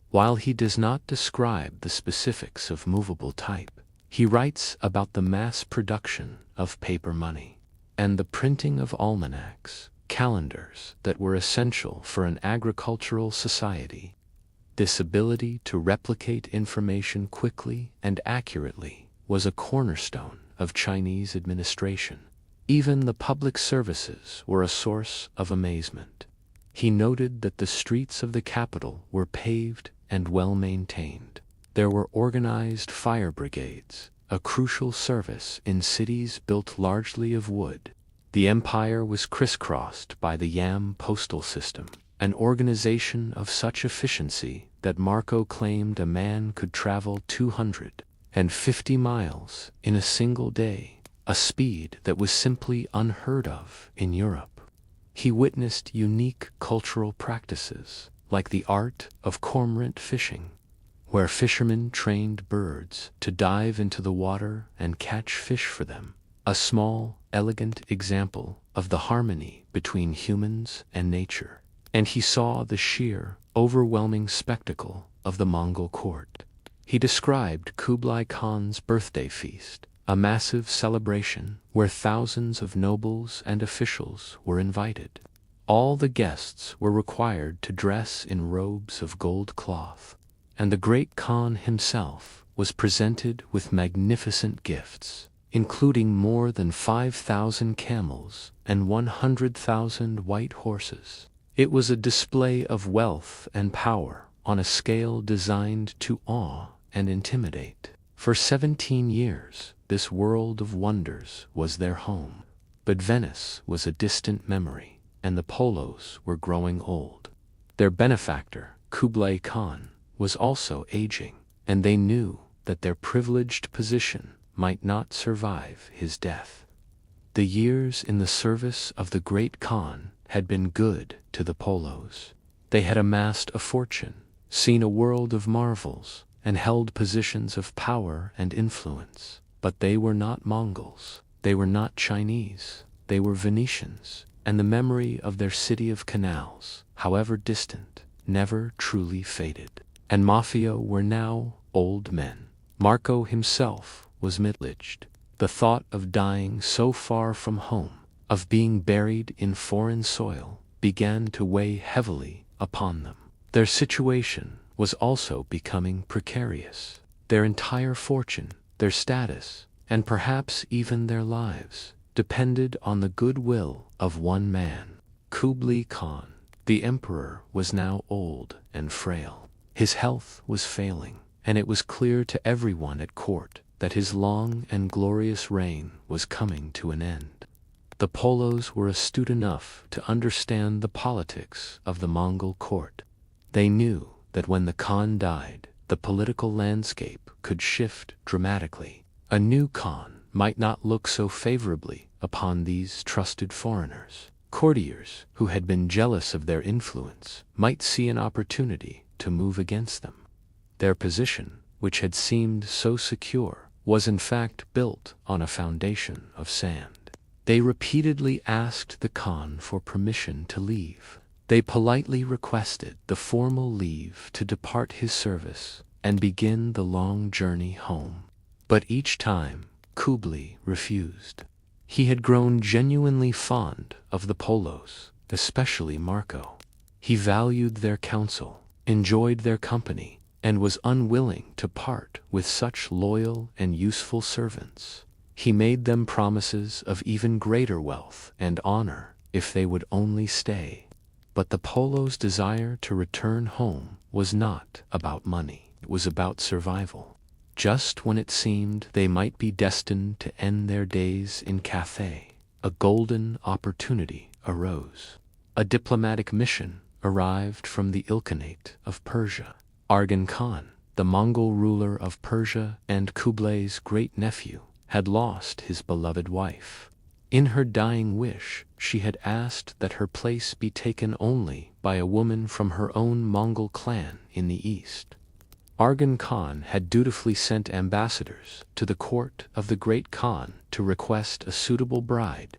[SPEAKER 1] While he does not describe the specifics of movable type, he writes about the mass production of paper money and the printing of almanacs, calendars that were essential for an agricultural society. This ability to replicate information quickly and accurately was a cornerstone of Chinese administration. Even the public services were a source of amazement. He noted that the streets of the capital were paved and well maintained. There were organized fire brigades, a crucial service in cities built largely of wood. The empire was crisscrossed by the Yam postal system, an organization of such efficiency that Marco claimed a man could travel 250 miles in a single day, a speed that was simply unheard of in Europe. He witnessed unique cultural practices, like the art of cormorant fishing, where fishermen trained birds to dive into the water and catch fish for them, a small, elegant example of the harmony between humans and nature. And he saw the sheer, overwhelming spectacle of the Mongol court. He described Kublai Khan's birthday feast, a massive celebration where thousands of nobles and officials were invited. All the guests were required to dress in robes of gold cloth, and the great Khan himself was presented with magnificent gifts, including more than 5,000 camels and 100,000 white horses. It was a display of wealth and power on a scale designed to awe and intimidate. For 17 years, this world of wonders was their home. But Venice was a distant memory, and the Polos were growing old. Their benefactor, Kublai Khan, was also aging, and they knew that their privileged position might not survive his death. The years in the service of the great Khan had been good to the Polos. They had amassed a fortune, seen a world of marvels, and held positions of power and influence. But they were not Mongols, they were not Chinese, they were Venetians, and the memory of their city of canals, however distant, never truly faded. And Mafia were now old men. Marco himself was middle-aged. The thought of dying so far from home, of being buried in foreign soil, began to weigh heavily upon them. Their situation was also becoming precarious. Their entire fortune, their status, and perhaps even their lives, depended on the goodwill of one man, Kublai Khan. The emperor was now old and frail. His health was failing, and it was clear to everyone at court that his long and glorious reign was coming to an end. The Polos were astute enough to understand the politics of the Mongol court. They knew that when the Khan died, the political landscape could shift dramatically. A new Khan might not look so favorably upon these trusted foreigners. Courtiers who had been jealous of their influence might see an opportunity to move against them. Their position, which had seemed so secure, was in fact built on a foundation of sand. They repeatedly asked the Khan for permission to leave. They politely requested the formal leave to depart his service and begin the long journey home. But each time, Kublai refused. He had grown genuinely fond of the Polos, especially Marco. He valued their counsel, enjoyed their company, and was unwilling to part with such loyal and useful servants. He made them promises of even greater wealth and honor if they would only stay. But the Polos' desire to return home was not about money. It was about survival. Just when it seemed they might be destined to end their days in Cathay, a golden opportunity arose. A diplomatic mission arrived from the Ilkhanate of Persia. Arghun Khan, the Mongol ruler of Persia and Kublai's great-nephew, had lost his beloved wife. In her dying wish, she had asked that her place be taken only by a woman from her own Mongol clan in the east. Arghun Khan had dutifully sent ambassadors to the court of the great Khan to request a suitable bride.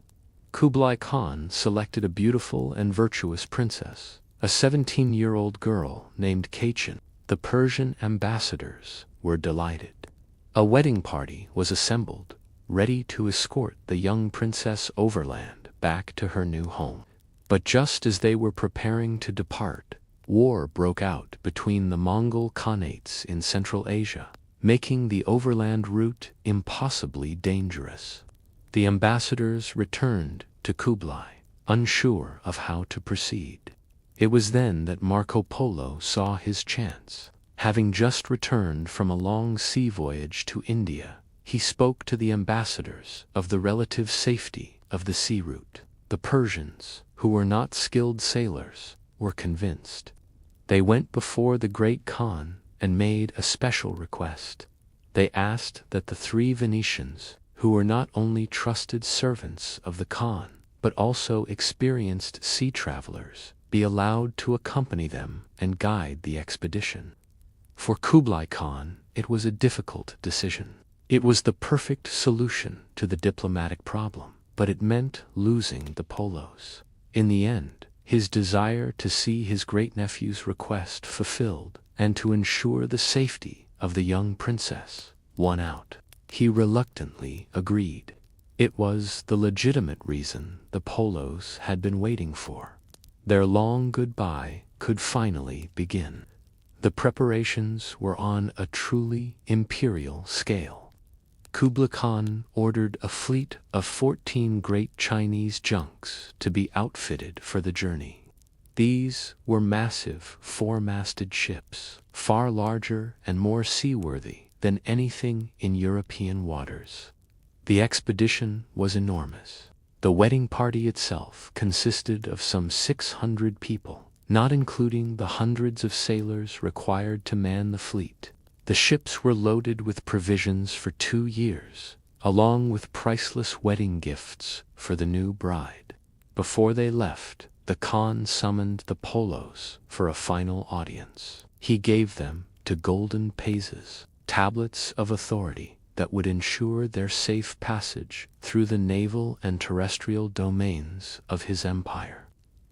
[SPEAKER 1] Kublai Khan selected a beautiful and virtuous princess, a 17-year-old girl named Kachin. The Persian ambassadors were delighted. A wedding party was assembled, ready to escort the young princess overland back to her new home. But just as they were preparing to depart, war broke out between the Mongol Khanates in Central Asia, making the overland route impossibly dangerous. The ambassadors returned to Kublai, unsure of how to proceed. It was then that Marco Polo saw his chance. Having just returned from a long sea voyage to India, he spoke to the ambassadors of the relative safety of the sea route. The Persians, who were not skilled sailors, were convinced. They went before the great Khan and made a special request. They asked that the 3 Venetians, who were not only trusted servants of the Khan, but also experienced sea travelers, be allowed to accompany them and guide the expedition. For Kublai Khan, it was a difficult decision. It was the perfect solution to the diplomatic problem, but it meant losing the Polos. In the end, his desire to see his great-nephew's request fulfilled and to ensure the safety of the young princess won out. He reluctantly agreed. It was the legitimate reason the Polos had been waiting for. Their long goodbye could finally begin. The preparations were on a truly imperial scale. Kublai Khan ordered a fleet of 14 great Chinese junks to be outfitted for the journey. These were massive 4-masted ships, far larger and more seaworthy than anything in European waters. The expedition was enormous. The wedding party itself consisted of some 600 people, not including the hundreds of sailors required to man the fleet. The ships were loaded with provisions for 2 years, along with priceless wedding gifts for the new bride. Before they left, the Khan summoned the Polos for a final audience. He gave them to golden pases, tablets of authority that would ensure their safe passage through the naval and terrestrial domains of his empire.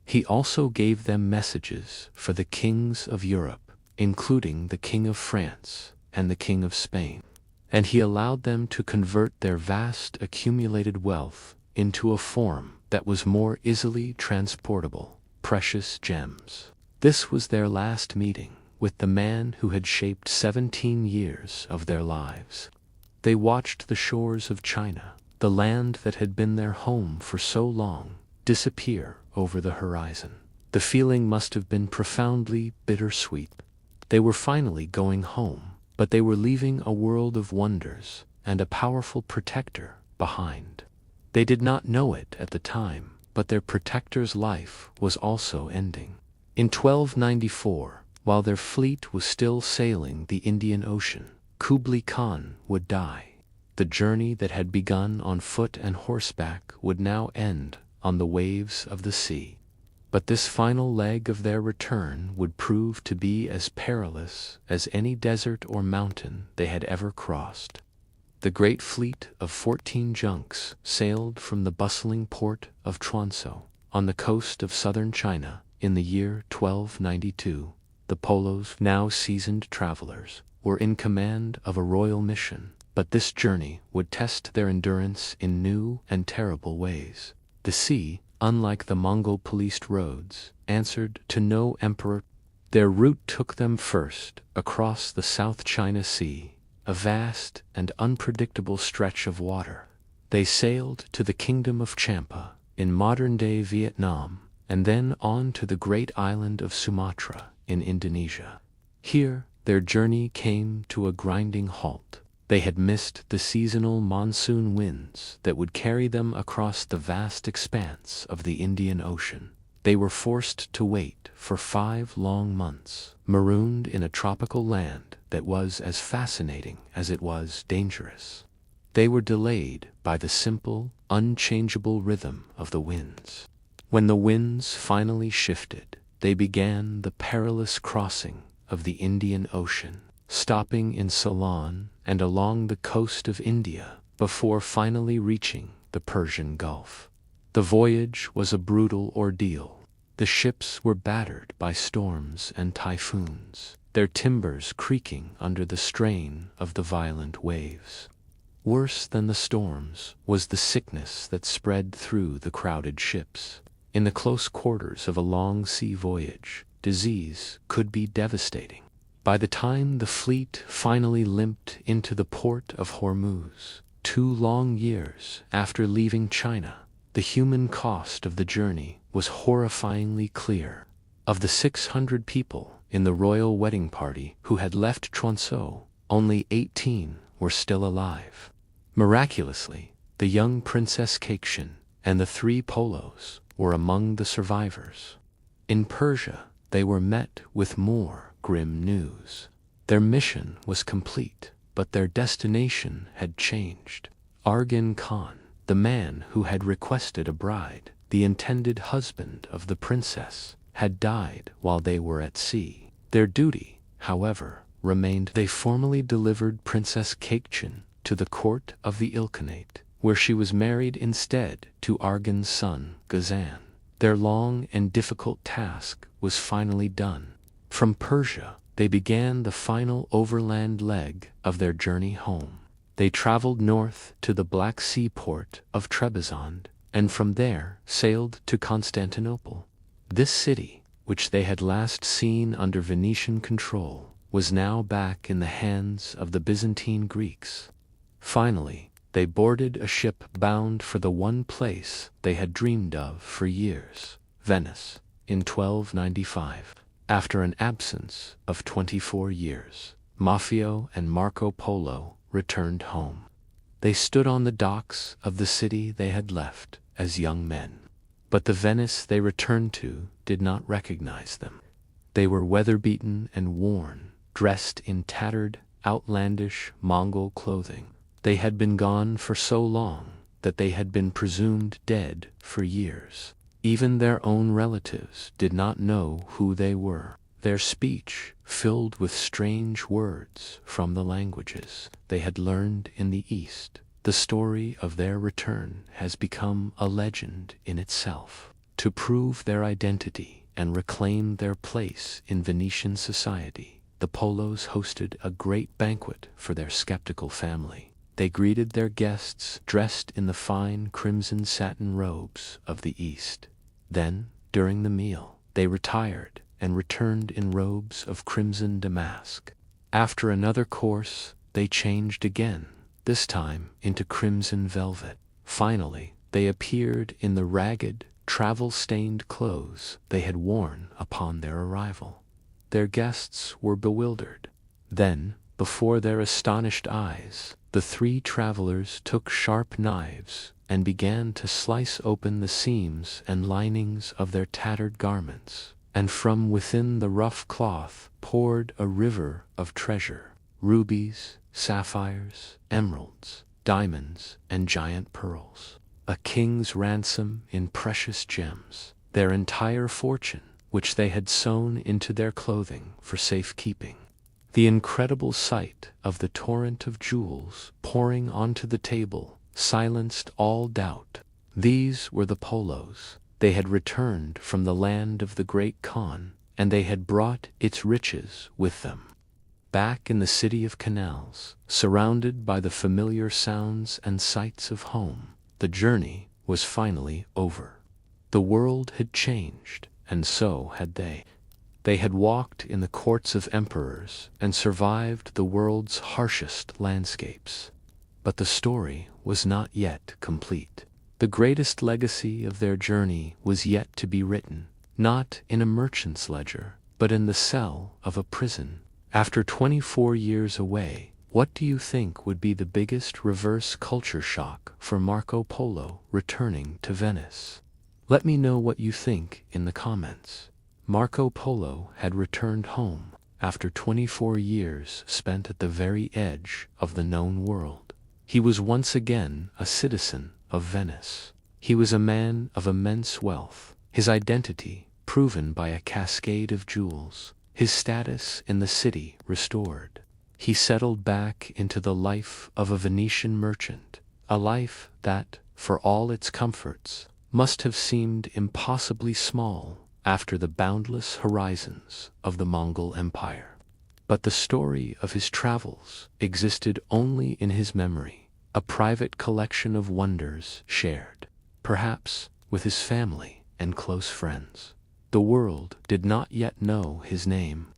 [SPEAKER 1] He also gave them messages for the kings of Europe, including the King of France and the King of Spain, and he allowed them to convert their vast accumulated wealth into a form that was more easily transportable: precious gems. This was their last meeting with the man who had shaped 17 years of their lives. They watched the shores of China, the land that had been their home for so long, disappear over the horizon. The feeling must have been profoundly bittersweet. They were finally going home, but they were leaving a world of wonders and a powerful protector behind. They did not know it at the time, but their protector's life was also ending. In 1294, while their fleet was still sailing the Indian Ocean, Kublai Khan would die. The journey that had begun on foot and horseback would now end on the waves of the sea. But this final leg of their return would prove to be as perilous as any desert or mountain they had ever crossed. The great fleet of 14 junks sailed from the bustling port of Chuanzhou on the coast of southern China in the year 1292. The Polos, now seasoned travelers, were in command of a royal mission, but this journey would test their endurance in new and terrible ways. The sea, unlike the Mongol-policed roads, answered to no emperor. Their route took them first across the South China Sea, a vast and unpredictable stretch of water. They sailed to the Kingdom of Champa in modern-day Vietnam, and then on to the great island of Sumatra in Indonesia. Here, their journey came to a grinding halt. They had missed the seasonal monsoon winds that would carry them across the vast expanse of the Indian Ocean. they were forced to wait for 5 long months, marooned in a tropical land that was as fascinating as it was dangerous. They were delayed by the simple, unchangeable rhythm of the winds. When the winds finally shifted, they began the perilous crossing of the Indian Ocean, stopping in Ceylon and along the coast of India before finally reaching the Persian Gulf. The voyage was a brutal ordeal. The ships were battered by storms and typhoons, their timbers creaking under the strain of the violent waves. Worse than the storms was the sickness that spread through the crowded ships. In the close quarters of a long sea voyage, disease could be devastating. By the time the fleet finally limped into the port of Hormuz, 2 long years after leaving China, the human cost of the journey was horrifyingly clear. Of the 600 people in the royal wedding party who had left Tromsø, only 18 were still alive. Miraculously, the young Princess Kakchen and the 3 Polos were among the survivors. In Persia, they were met with more grim news. Their mission was complete, but their destination had changed. Arghun Khan, the man who had requested a bride, the intended husband of the princess, had died while they were at sea. Their duty, however, remained. They formally delivered Princess Kakchen to the court of the Ilkhanate, where she was married instead to Arghun's son, Ghazan. Their long and difficult task was finally done. From Persia, they began the final overland leg of their journey home. They traveled north to the Black Sea port of Trebizond, and from there sailed to Constantinople. This city, which they had last seen under Venetian control, was now back in the hands of the Byzantine Greeks. Finally, they boarded a ship bound for the one place they had dreamed of for years, Venice, in 1295. After an absence of 24 years, Maffeo and Marco Polo returned home. They stood on the docks of the city they had left as young men. But the Venice they returned to did not recognize them. They were weather-beaten and worn, dressed in tattered, outlandish Mongol clothing. They had been gone for so long that they had been presumed dead for years. Even their own relatives did not know who they were. Their speech, filled with strange words from the languages they had learned in the East. The story of their return has become a legend in itself. To prove their identity and reclaim their place in Venetian society, the Polos hosted a great banquet for their skeptical family. They greeted their guests dressed in the fine crimson satin robes of the East. Then, during the meal, they retired and returned in robes of crimson damask. After another course, they changed again, this time into crimson velvet. Finally, they appeared in the ragged, travel-stained clothes they had worn upon their arrival. Their guests were bewildered. Then, before their astonished eyes, the 3 travelers took sharp knives and began to slice open the seams and linings of their tattered garments, and from within the rough cloth poured a river of treasure: rubies, sapphires, emeralds, diamonds, and giant pearls. A king's ransom in precious gems, their entire fortune, which they had sewn into their clothing for safekeeping. The incredible sight of the torrent of jewels pouring onto the table silenced all doubt. These were the Polos. They had returned from the land of the great Khan, and they had brought its riches with them. Back in the city of canals, surrounded by the familiar sounds and sights of home, the journey was finally over. The world had changed, and so had they. They had walked in the courts of emperors and survived the world's harshest landscapes. But the story was not yet complete. The greatest legacy of their journey was yet to be written, not in a merchant's ledger, but in the cell of a prison. After 24 years away, what do you think would be the biggest reverse culture shock for Marco Polo returning to Venice? Let me know what you think in the comments. Marco Polo had returned home after 24 years spent at the very edge of the known world. He was once again a citizen of Venice. He was a man of immense wealth, his identity proven by a cascade of jewels, his status in the city restored. He settled back into the life of a Venetian merchant, a life that, for all its comforts, must have seemed impossibly small after the boundless horizons of the Mongol Empire. But the story of his travels existed only in his memory, a private collection of wonders shared, perhaps, with his family and close friends. The world did not yet know his name.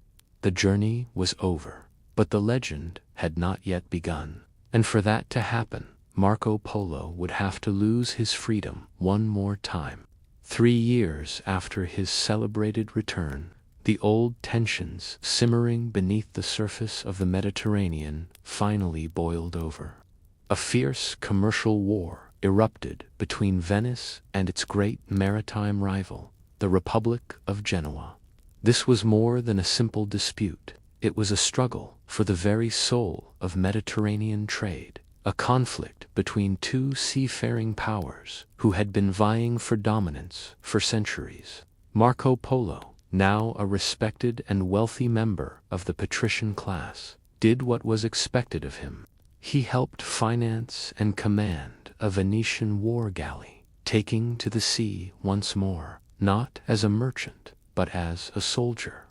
[SPEAKER 1] The journey was over, but the legend had not yet begun. And for that to happen, Marco Polo would have to lose his freedom one more time. 3 years after his celebrated return, the old tensions simmering beneath the surface of the Mediterranean finally boiled over. A fierce commercial war erupted between Venice and its great maritime rival, the Republic of Genoa. This was more than a simple dispute. It was a struggle for the very soul of Mediterranean trade, a conflict between two seafaring powers who had been vying for dominance for centuries. Marco Polo, now a respected and wealthy member of the patrician class, did what was expected of him. He helped finance and command a Venetian war galley, taking to the sea once more, not as a merchant, but as a soldier.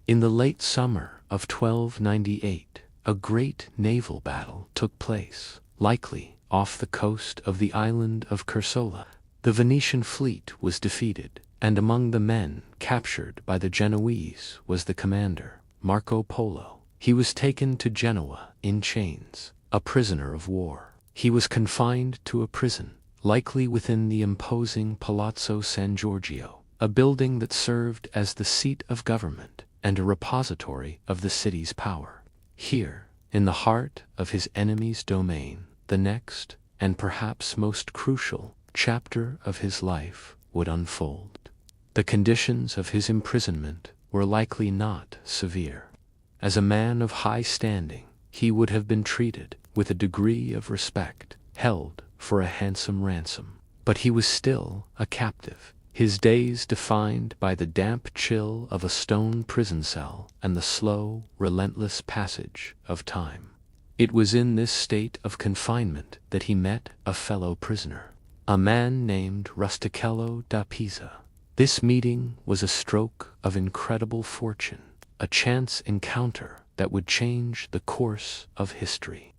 [SPEAKER 1] In the late summer of 1298, a great naval battle took place, likely off the coast of the island of Cursola. The Venetian fleet was defeated, and among the men captured by the Genoese was the commander, Marco Polo. He was taken to Genoa in chains, a prisoner of war. He was confined to a prison, likely within the imposing Palazzo San Giorgio, a building that served as the seat of government and a repository of the city's power. Here, in the heart of his enemy's domain, the next, and perhaps most crucial, chapter of his life would unfold. The conditions of his imprisonment were likely not severe. As a man of high standing, he would have been treated with a degree of respect, held for a handsome ransom. But he was still a captive, his days defined by the damp chill of a stone prison cell and the slow, relentless passage of time. It was in this state of confinement that he met a fellow prisoner, a man named Rustichello da Pisa. This meeting was a stroke of incredible fortune, a chance encounter that would change the course of history.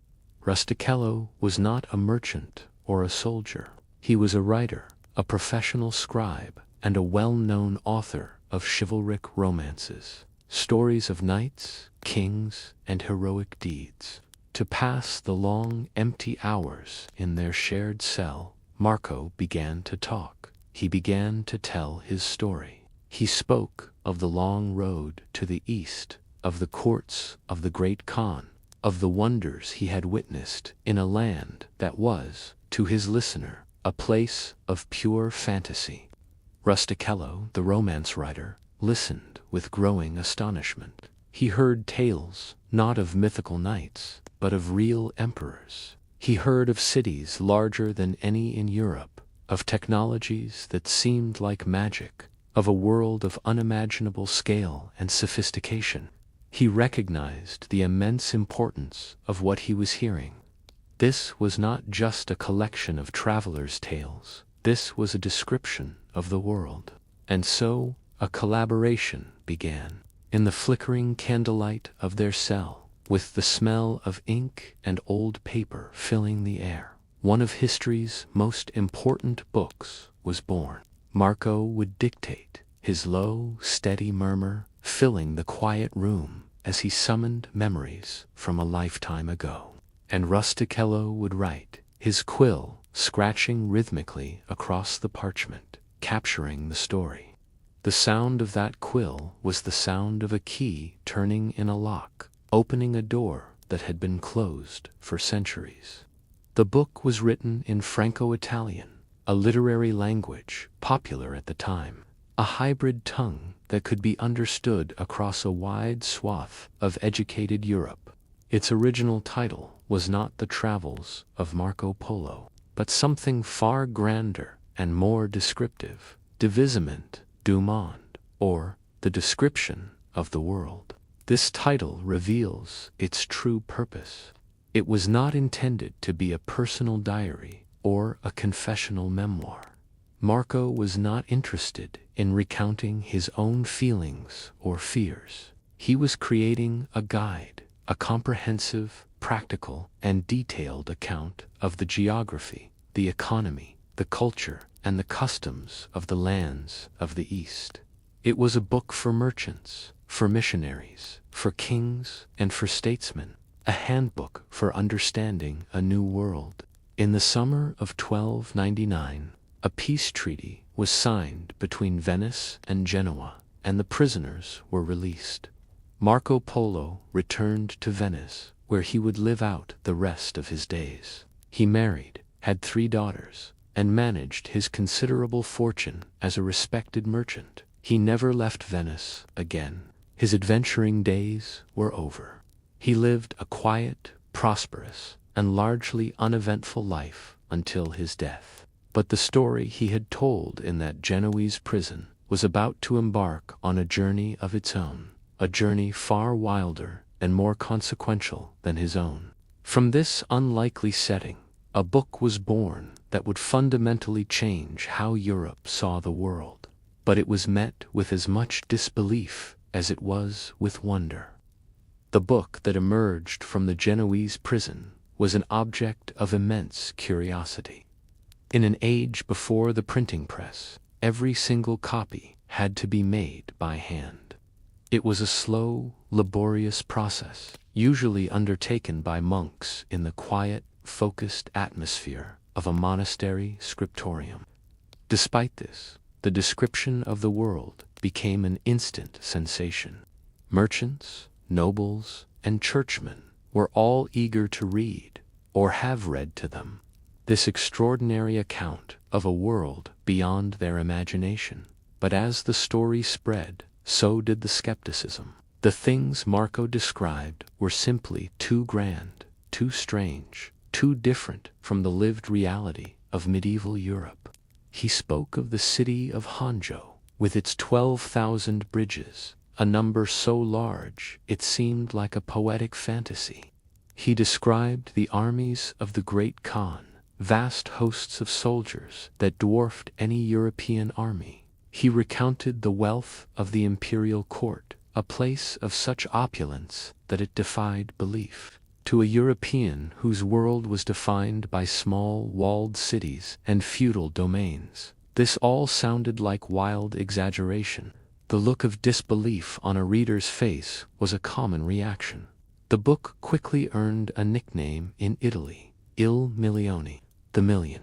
[SPEAKER 1] Rustichello was not a merchant or a soldier. He was a writer, a professional scribe, and a well-known author of chivalric romances, stories of knights, kings, and heroic deeds. To pass the long, empty hours in their shared cell, Marco began to talk. He began to tell his story. He spoke of the long road to the east, of the courts of the great Khan, of the wonders he had witnessed in a land that was, to his listener, a place of pure fantasy. Rustichello, the romance writer, listened with growing astonishment. He heard tales not of mythical knights, but of real emperors. He heard of cities larger than any in Europe, of technologies that seemed like magic, of a world of unimaginable scale and sophistication. He recognized the immense importance of what he was hearing. This was not just a collection of travelers' tales. This was a description of the world. And so, a collaboration began. In the flickering candlelight of their cell, with the smell of ink and old paper filling the air, one of history's most important books was born. Marco would dictate, his low, steady murmur filling the quiet room as he summoned memories from a lifetime ago. And Rustichello would write, his quill scratching rhythmically across the parchment, capturing the story. The sound of that quill was the sound of a key turning in a lock, opening a door that had been closed for centuries. The book was written in Franco-Italian, a literary language popular at the time, a hybrid tongue that could be understood across a wide swath of educated Europe. Its original title was not The Travels of Marco Polo, but something far grander and more descriptive, Divisement du Monde, or The Description of the World. This title reveals its true purpose. It was not intended to be a personal diary or a confessional memoir. Marco was not interested in recounting his own feelings or fears. He was creating a guide, a comprehensive, practical, and detailed account of the geography, the economy, the culture, and the customs of the lands of the East. It was a book for merchants, for missionaries, for kings, and for statesmen, a handbook for understanding a new world. In the summer of 1299, a peace treaty was signed between Venice and Genoa, and the prisoners were released. Marco Polo returned to Venice, where he would live out the rest of his days. He married, had 3 daughters, and managed his considerable fortune as a respected merchant. He never left Venice again. His adventuring days were over. He lived a quiet, prosperous, and largely uneventful life until his death. But the story he had told in that Genoese prison was about to embark on a journey of its own, a journey far wilder and more consequential than his own. From this unlikely setting, a book was born that would fundamentally change how Europe saw the world. But it was met with as much disbelief as it was with wonder. The book that emerged from the Genoese prison was an object of immense curiosity. In an age before the printing press, every single copy had to be made by hand. It was a slow, laborious process, usually undertaken by monks in the quiet, focused atmosphere of a monastery scriptorium. Despite this, the description of the world became an instant sensation. Merchants, nobles, and churchmen were all eager to read, or have read to them, this extraordinary account of a world beyond their imagination. But as the story spread, so did the skepticism. The things Marco described were simply too grand, too strange, too different from the lived reality of medieval Europe. He spoke of the city of Hangzhou, with its 12,000 bridges, a number so large it seemed like a poetic fantasy. He described the armies of the Great Khan, vast hosts of soldiers that dwarfed any European army. He recounted the wealth of the imperial court, a place of such opulence that it defied belief. To a European whose world was defined by small, walled cities and feudal domains, this all sounded like wild exaggeration. The look of disbelief on a reader's face was a common reaction. The book quickly earned a nickname in Italy, Il Milione, the Million.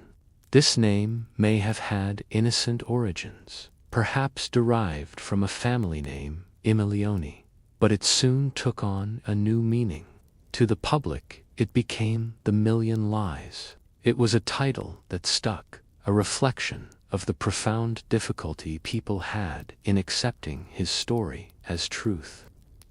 [SPEAKER 1] This name may have had innocent origins, perhaps derived from a family name, Emilioni, but it soon took on a new meaning. To the public, it became The Million Lies. It was a title that stuck, a reflection of the profound difficulty people had in accepting his story as truth.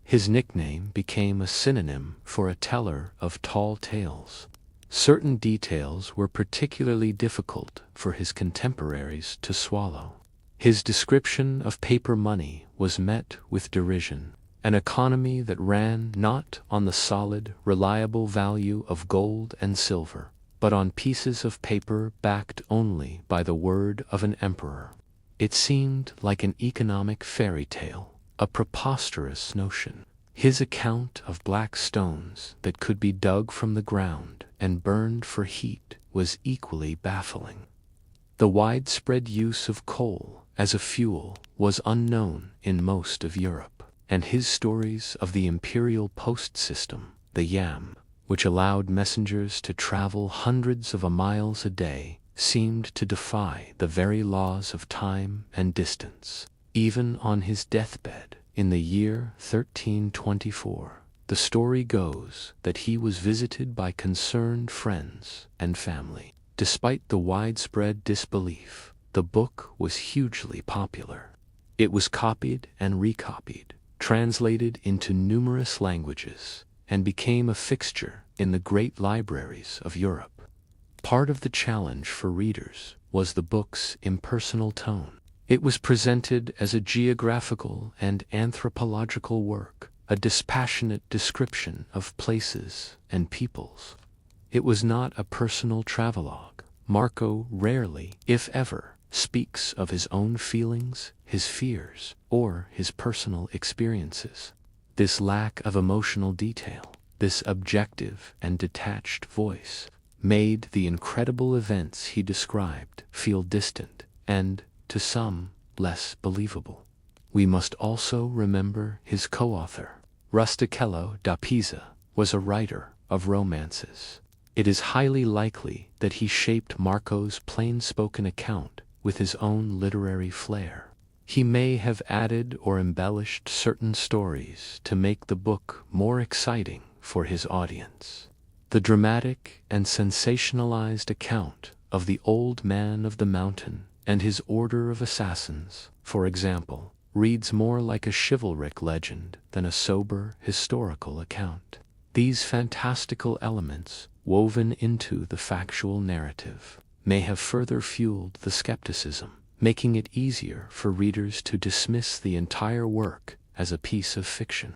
[SPEAKER 1] His nickname became a synonym for a teller of tall tales. Certain details were particularly difficult for his contemporaries to swallow. His description of paper money was met with derision, an economy that ran not on the solid, reliable value of gold and silver, but on pieces of paper backed only by the word of an emperor. It seemed like an economic fairy tale, a preposterous notion. His account of black stones that could be dug from the ground and burned for heat was equally baffling. The widespread use of coal as a fuel was unknown in most of Europe, and his stories of the imperial post system, the yam, which allowed messengers to travel hundreds of miles a day, seemed to defy the very laws of time and distance. Even on his deathbed, in the year 1324, the story goes that he was visited by concerned friends and family. Despite the widespread disbelief, the book was hugely popular. It was copied and recopied, translated into numerous languages, and became a fixture in the great libraries of Europe. Part of the challenge for readers was the book's impersonal tone. It was presented as a geographical and anthropological work, a dispassionate description of places and peoples. It was not a personal travelogue. Marco rarely, if ever, speaks of his own feelings, his fears, or his personal experiences. This lack of emotional detail, this objective and detached voice, made the incredible events he described feel distant and, to some, less believable. We must also remember his co-author. Rustichello da Pisa was a writer of romances. It is highly likely that he shaped Marco's plain-spoken account with his own literary flair. He may have added or embellished certain stories to make the book more exciting for his audience. The dramatic and sensationalized account of the Old Man of the Mountain and his order of assassins, for example, reads more like a chivalric legend than a sober historical account. These fantastical elements, woven into the factual narrative, may have further fueled the skepticism, making it easier for readers to dismiss the entire work as a piece of fiction.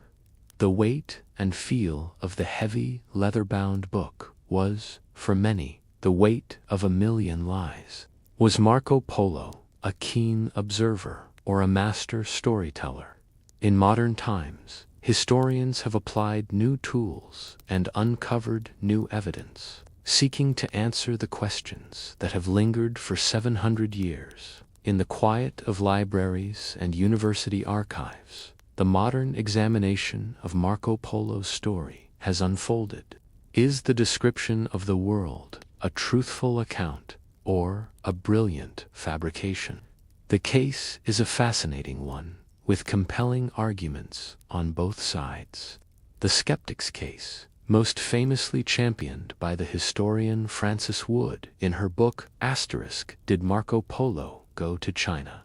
[SPEAKER 1] The weight and feel of the heavy, leather-bound book was, for many, the weight of a million lies. Was Marco Polo a keen observer or a master storyteller? In modern times, historians have applied new tools and uncovered new evidence, seeking to answer the questions that have lingered for 700 years. In the quiet of libraries and university archives, the modern examination of Marco Polo's story has unfolded. Is the description of the world a truthful account or a brilliant fabrication? The case is a fascinating one, with compelling arguments on both sides. The skeptic's case, most famously championed by the historian Frances Wood in her book Did Marco Polo Go to China?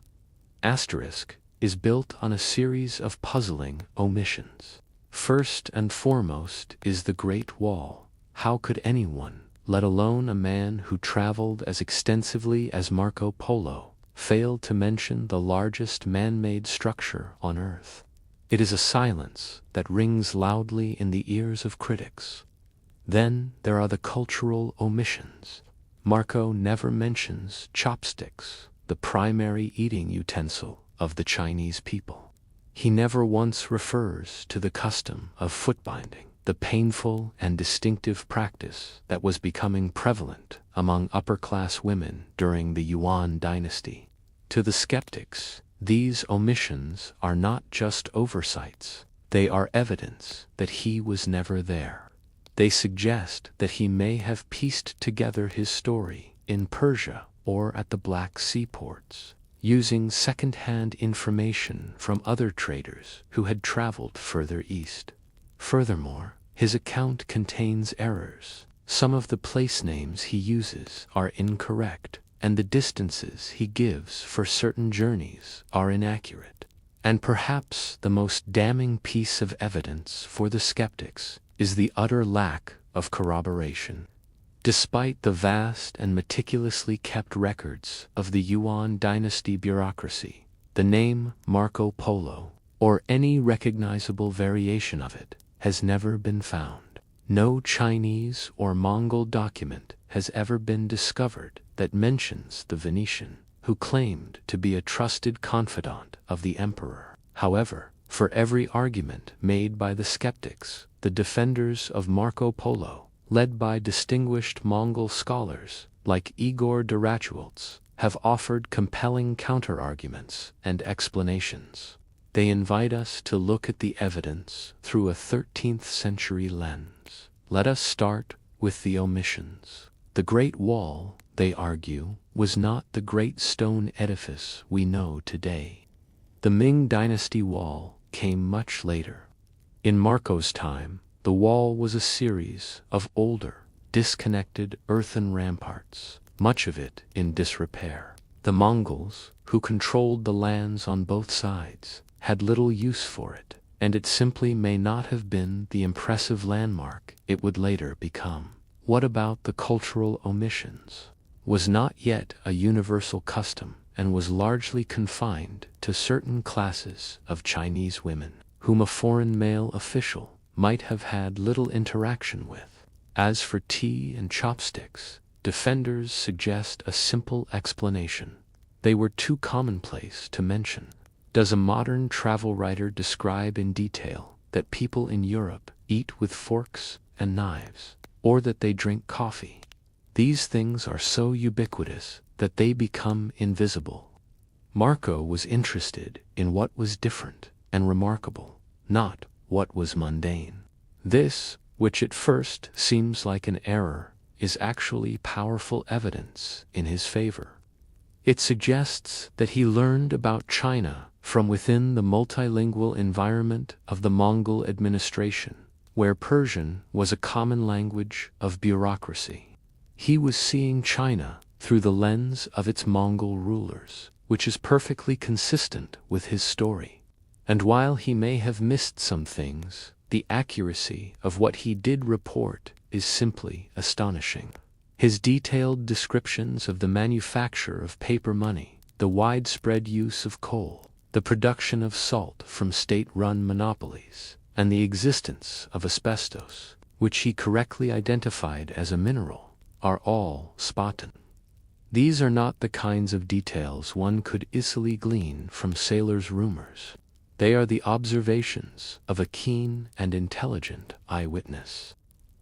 [SPEAKER 1] Is built on a series of puzzling omissions. First and foremost is the Great Wall. How could anyone, let alone a man who traveled as extensively as Marco Polo, fail to mention the largest man-made structure on Earth? It is a silence that rings loudly in the ears of critics. Then there are the cultural omissions. Marco never mentions chopsticks, the primary eating utensil of the Chinese people. He never once refers to the custom of foot-binding, the painful and distinctive practice that was becoming prevalent among upper-class women during the Yuan dynasty. To the skeptics, these omissions are not just oversights. They are evidence that he was never there. They suggest that he may have pieced together his story in Persia or at the Black Sea ports, using second-hand information from other traders who had traveled further east. Furthermore, his account contains errors. Some of the place names he uses are incorrect, and the distances he gives for certain journeys are inaccurate. And perhaps the most damning piece of evidence for the skeptics is the utter lack of corroboration. Despite the vast and meticulously kept records of the Yuan dynasty bureaucracy, the name Marco Polo, or any recognizable variation of it, has never been found. No Chinese or Mongol document has ever been discovered that mentions the Venetian, who claimed to be a trusted confidant of the emperor. However, for every argument made by the skeptics, the defenders of Marco Polo, led by distinguished Mongol scholars like Igor de Ratuelts, have offered compelling counter-arguments and explanations. They invite us to look at the evidence through a 13th century lens. Let us start with the omissions. The Great Wall, they argue, was not the great stone edifice we know today. The Ming Dynasty wall came much later. In Marco's time, the wall was a series of older, disconnected earthen ramparts, much of it in disrepair. The Mongols, who controlled the lands on both sides, had little use for it, and it simply may not have been the impressive landmark it would later become. What about the cultural omissions? Was not yet a universal custom, and was largely confined to certain classes of Chinese women, whom a foreign male official might have had little interaction with. As for tea and chopsticks, defenders suggest a simple explanation. They were too commonplace to mention. Does a modern travel writer describe in detail that people in Europe eat with forks and knives, or that they drink coffee? These things are so ubiquitous that they become invisible. Marco was interested in what was different and remarkable, not what was mundane. This, which at first seems like an error, is actually powerful evidence in his favor. It suggests that he learned about China from within the multilingual environment of the Mongol administration, where Persian was a common language of bureaucracy. He was seeing China through the lens of its Mongol rulers, which is perfectly consistent with his story. And while he may have missed some things, the accuracy of what he did report is simply astonishing. His detailed descriptions of the manufacture of paper money, the widespread use of coal, the production of salt from state-run monopolies, and the existence of asbestos, which he correctly identified as a mineral, are all spot on. These are not the kinds of details one could easily glean from sailors' rumors. They are the observations of a keen and intelligent eyewitness.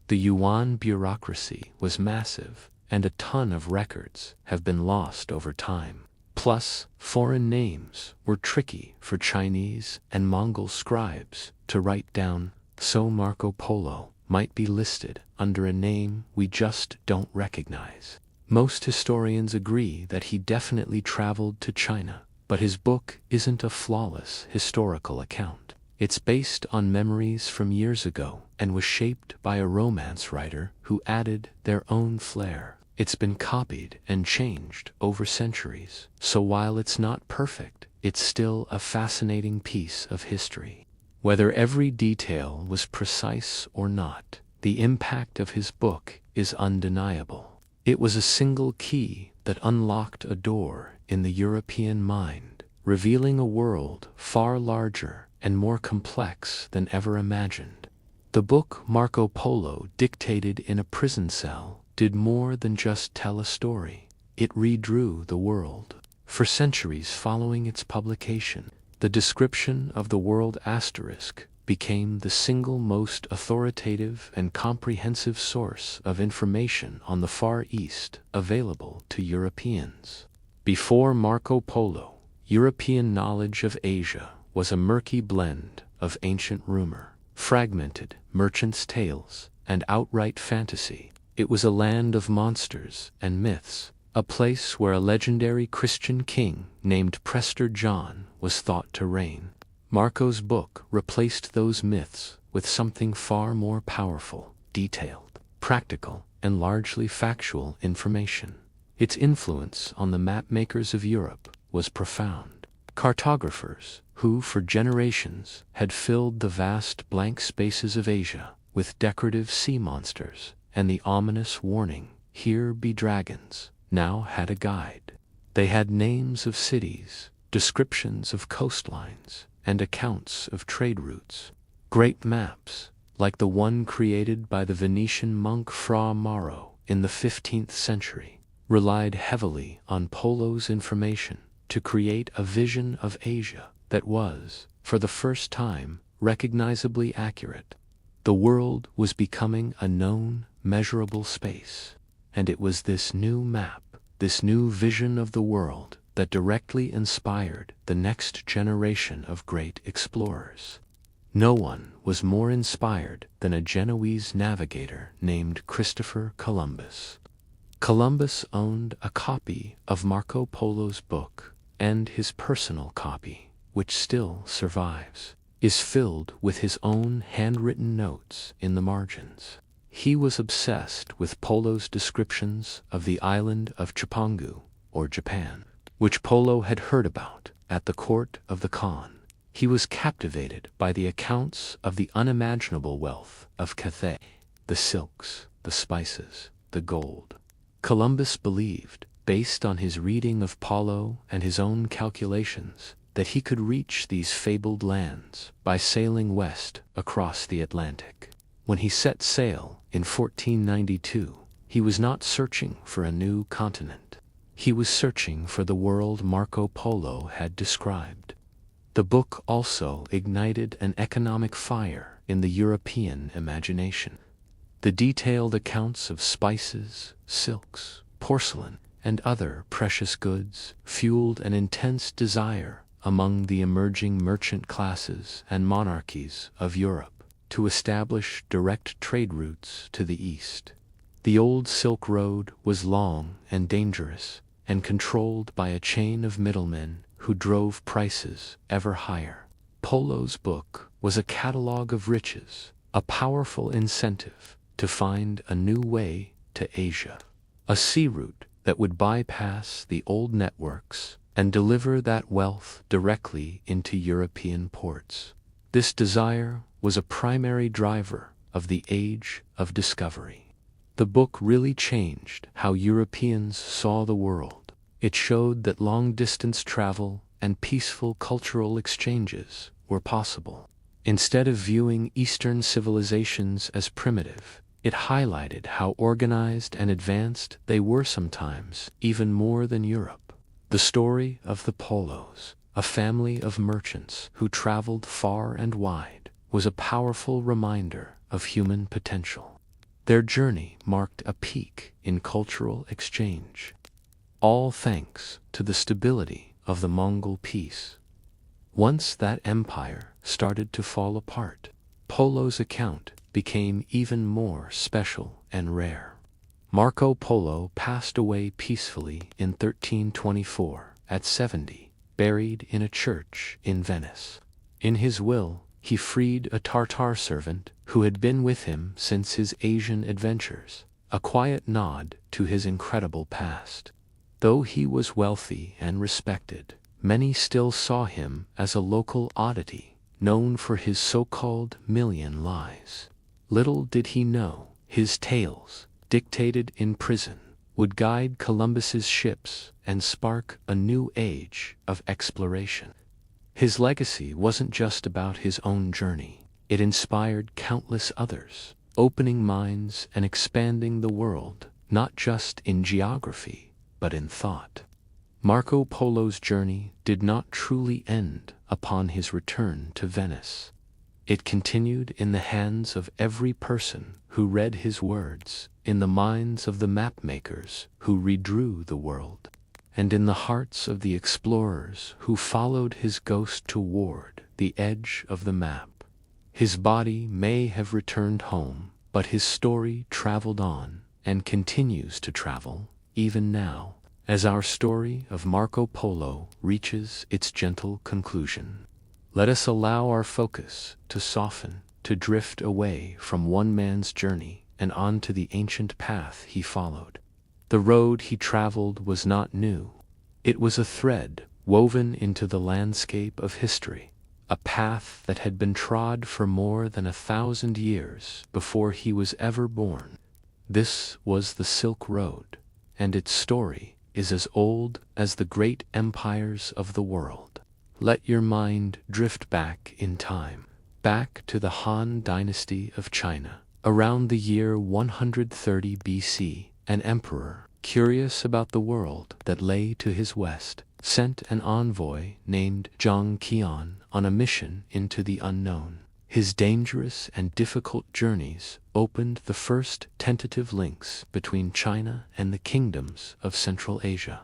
[SPEAKER 1] The Yuan bureaucracy was massive, and a ton of records have been lost over time. Plus, foreign names were tricky for Chinese and Mongol scribes to write down, so Marco Polo might be listed under a name we just don't recognize. Most historians agree that he definitely traveled to China, but his book isn't a flawless historical account. It's based on memories from years ago and was shaped by a romance writer who added their own flair. It's been copied and changed over centuries, so while it's not perfect, it's still a fascinating piece of history. Whether every detail was precise or not, the impact of his book is undeniable. It was a single key that unlocked a door in the European mind, revealing a world far larger and more complex than ever imagined. The book Marco Polo, dictated in a prison cell, did more than just tell a story. It redrew the world. For centuries following its publication, the description of the world asterisk became the single most authoritative and comprehensive source of information on the Far East available to Europeans. Before Marco Polo, European knowledge of Asia was a murky blend of ancient rumor, fragmented merchants' tales, and outright fantasy. It was a land of monsters and myths, a place where a legendary Christian king named Prester John was thought to reign. Marco's book replaced those myths with something far more powerful, detailed, practical, and largely factual information. Its influence on the mapmakers of Europe was profound. Cartographers, who for generations had filled the vast blank spaces of Asia with decorative sea monsters and the ominous warning, "Here be dragons," now had a guide. They had names of cities, descriptions of coastlines, and accounts of trade routes. Great maps, like the one created by the Venetian monk Fra Mauro in the 15th century, relied heavily on Polo's information to create a vision of Asia that was, for the first time, recognizably accurate. The world was becoming a known, measurable space, and it was this new map, this new vision of the world, that directly inspired the next generation of great explorers. No one was more inspired than a Genoese navigator named Christopher Columbus. Columbus owned a copy of Marco Polo's book, and his personal copy, which still survives, is filled with his own handwritten notes in the margins. He was obsessed with Polo's descriptions of the island of Chipangu, or Japan, which Polo had heard about at the court of the Khan. He was captivated by the accounts of the unimaginable wealth of Cathay, the silks, the spices, the gold. Columbus believed, based on his reading of Polo and his own calculations, that he could reach these fabled lands by sailing west across the Atlantic. When he set sail in 1492, he was not searching for a new continent. He was searching for the world Marco Polo had described. The book also ignited an economic fire in the European imagination. The detailed accounts of spices, silks, porcelain, and other precious goods fueled an intense desire among the emerging merchant classes and monarchies of Europe to establish direct trade routes to the east. The old Silk Road was long and dangerous, and controlled by a chain of middlemen who drove prices ever higher. Polo's book was a catalogue of riches, a powerful incentive to find a new way to Asia, a sea route that would bypass the old networks and deliver that wealth directly into European ports. This desire was a primary driver of the Age of Discovery. The book really changed how Europeans saw the world. It showed that long-distance travel and peaceful cultural exchanges were possible. Instead of viewing Eastern civilizations as primitive, it highlighted how organized and advanced they were, sometimes even more than Europe. The story of the Polos, a family of merchants who traveled far and wide, was a powerful reminder of human potential. Their journey marked a peak in cultural exchange, all thanks to the stability of the Mongol peace. Once that empire started to fall apart, Polo's account became even more special and rare. Marco Polo passed away peacefully in 1324 at 70, buried in a church in Venice. In his will, he freed a Tartar servant who had been with him since his Asian adventures, a quiet nod to his incredible past. Though he was wealthy and respected, many still saw him as a local oddity, known for his so-called million lies. Little did he know, his tales, dictated in prison, would guide Columbus's ships and spark a new age of exploration. His legacy wasn't just about his own journey. It inspired countless others, opening minds and expanding the world, not just in geography, but in thought. Marco Polo's journey did not truly end upon his return to Venice. It continued in the hands of every person who read his words, in the minds of the mapmakers who redrew the world, and in the hearts of the explorers who followed his ghost toward the edge of the map. His body may have returned home, but his story traveled on and continues to travel, even now, as our story of Marco Polo reaches its gentle conclusion. Let us allow our focus to soften, to drift away from one man's journey and onto the ancient path he followed. The road he traveled was not new. It was a thread woven into the landscape of history, a path that had been trod for more than 1,000 years before he was ever born. This was the Silk Road, and its story is as old as the great empires of the world. Let your mind drift back in time, back to the Han Dynasty of China. Around the year 130 BC, an emperor, curious about the world that lay to his west, sent an envoy named Zhang Qian on a mission into the unknown. His dangerous and difficult journeys opened the first tentative links between China and the kingdoms of Central Asia.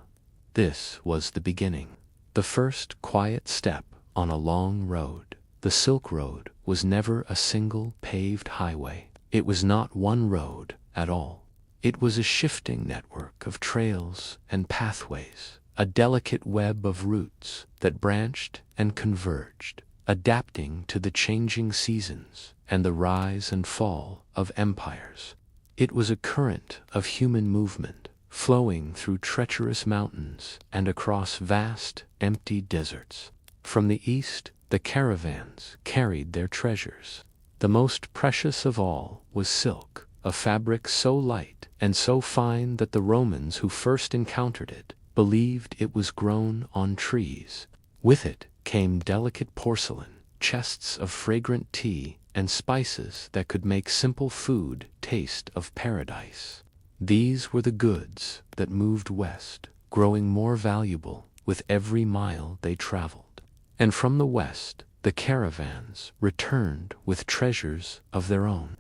[SPEAKER 1] This was the beginning, the first quiet step on a long road. The Silk Road was never a single paved highway. It was not one road at all. It was a shifting network of trails and pathways, a delicate web of routes that branched and converged, adapting to the changing seasons and the rise and fall of empires. It was a current of human movement, flowing through treacherous mountains and across vast, empty deserts. From the east, the caravans carried their treasures. The most precious of all was silk, a fabric so light and so fine that the Romans who first encountered it believed it was grown on trees. With it came delicate porcelain, chests of fragrant tea, and spices that could make simple food taste of paradise. These were the goods that moved west, growing more valuable with every mile they traveled. And from the west, the caravans returned with treasures of their own.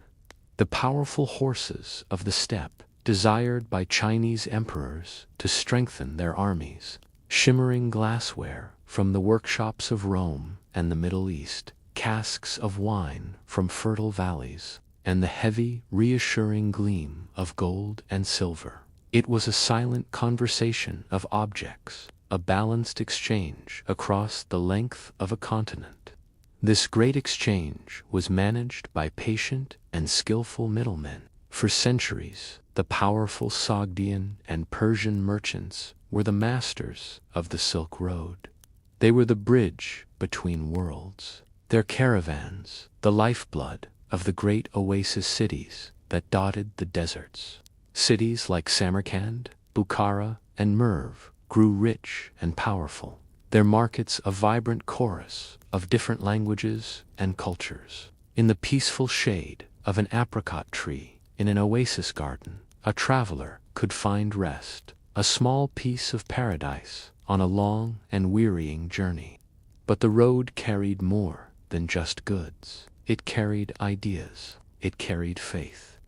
[SPEAKER 1] The powerful horses of the steppe, desired by Chinese emperors to strengthen their armies. Shimmering glassware from the workshops of Rome and the Middle East, casks of wine from fertile valleys, and the heavy, reassuring gleam of gold and silver. It was a silent conversation of objects, a balanced exchange across the length of a continent. This great exchange was managed by patient and skillful middlemen. For centuries, the powerful Sogdian and Persian merchants were the masters of the Silk Road. They were the bridge between worlds. Their caravans, the lifeblood of the great oasis cities that dotted the deserts. Cities like Samarkand, Bukhara, and Merv grew rich and powerful, their markets a vibrant chorus of different languages and cultures. In the peaceful shade of an apricot tree in an oasis garden, a traveler could find rest, a small piece of paradise on a long and wearying journey. But the road carried more than just goods. It carried ideas. It carried faith.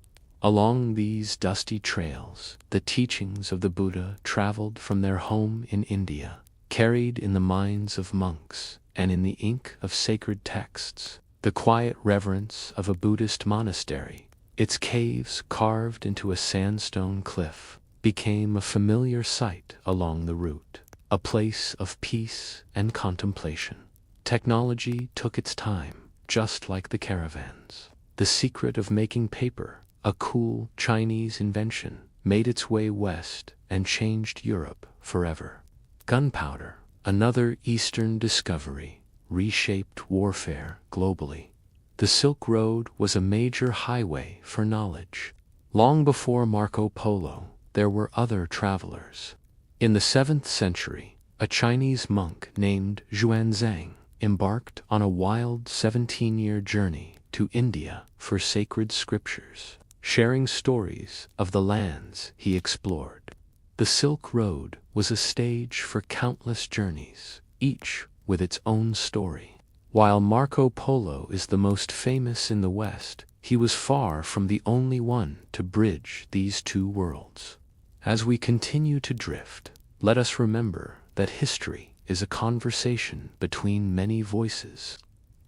[SPEAKER 1] Along these dusty trails, the teachings of the Buddha traveled from their home in India, carried in the minds of monks and in the ink of sacred texts. The quiet reverence of a Buddhist monastery, its caves carved into a sandstone cliff, became a familiar sight along the route, a place of peace and contemplation. Technology took its time, just like the caravans. The secret of making paper, a cool Chinese invention, made its way west and changed Europe forever. Gunpowder, another Eastern discovery, reshaped warfare globally. The Silk Road was a major highway for knowledge. Long before Marco Polo, there were other travelers. In the 7th century, a Chinese monk named Xuanzang embarked on a wild 17-year journey to India for sacred scriptures, sharing stories of the lands he explored. The Silk Road was a stage for countless journeys, each with its own story. While Marco Polo is the most famous in the West, he was far from the only one to bridge these two worlds. As we continue to drift, let us remember that history is a conversation between many voices.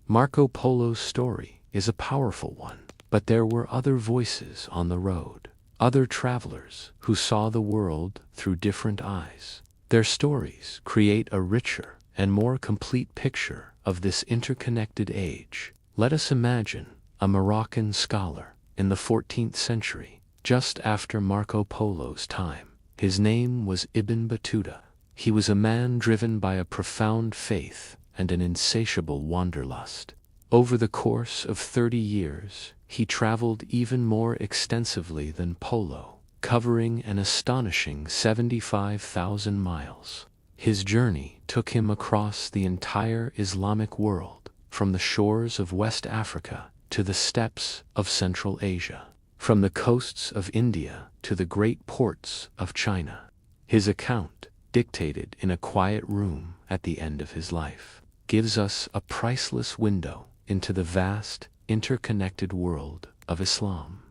[SPEAKER 1] Marco Polo's story is a powerful one, but there were other voices on the road, other travelers who saw the world through different eyes. Their stories create a richer and more complete picture of this interconnected age. Let us imagine a Moroccan scholar in the 14th century, just after Marco Polo's time. His name was Ibn Battuta. He was a man driven by a profound faith and an insatiable wanderlust. Over the course of 30 years, he traveled even more extensively than Polo, covering an astonishing 75,000 miles. His journey took him across the entire Islamic world, from the shores of West Africa to the steppes of Central Asia, from the coasts of India to the great ports of China. His account, dictated in a quiet room at the end of his life, gives us a priceless window into the vast, interconnected world of Islam.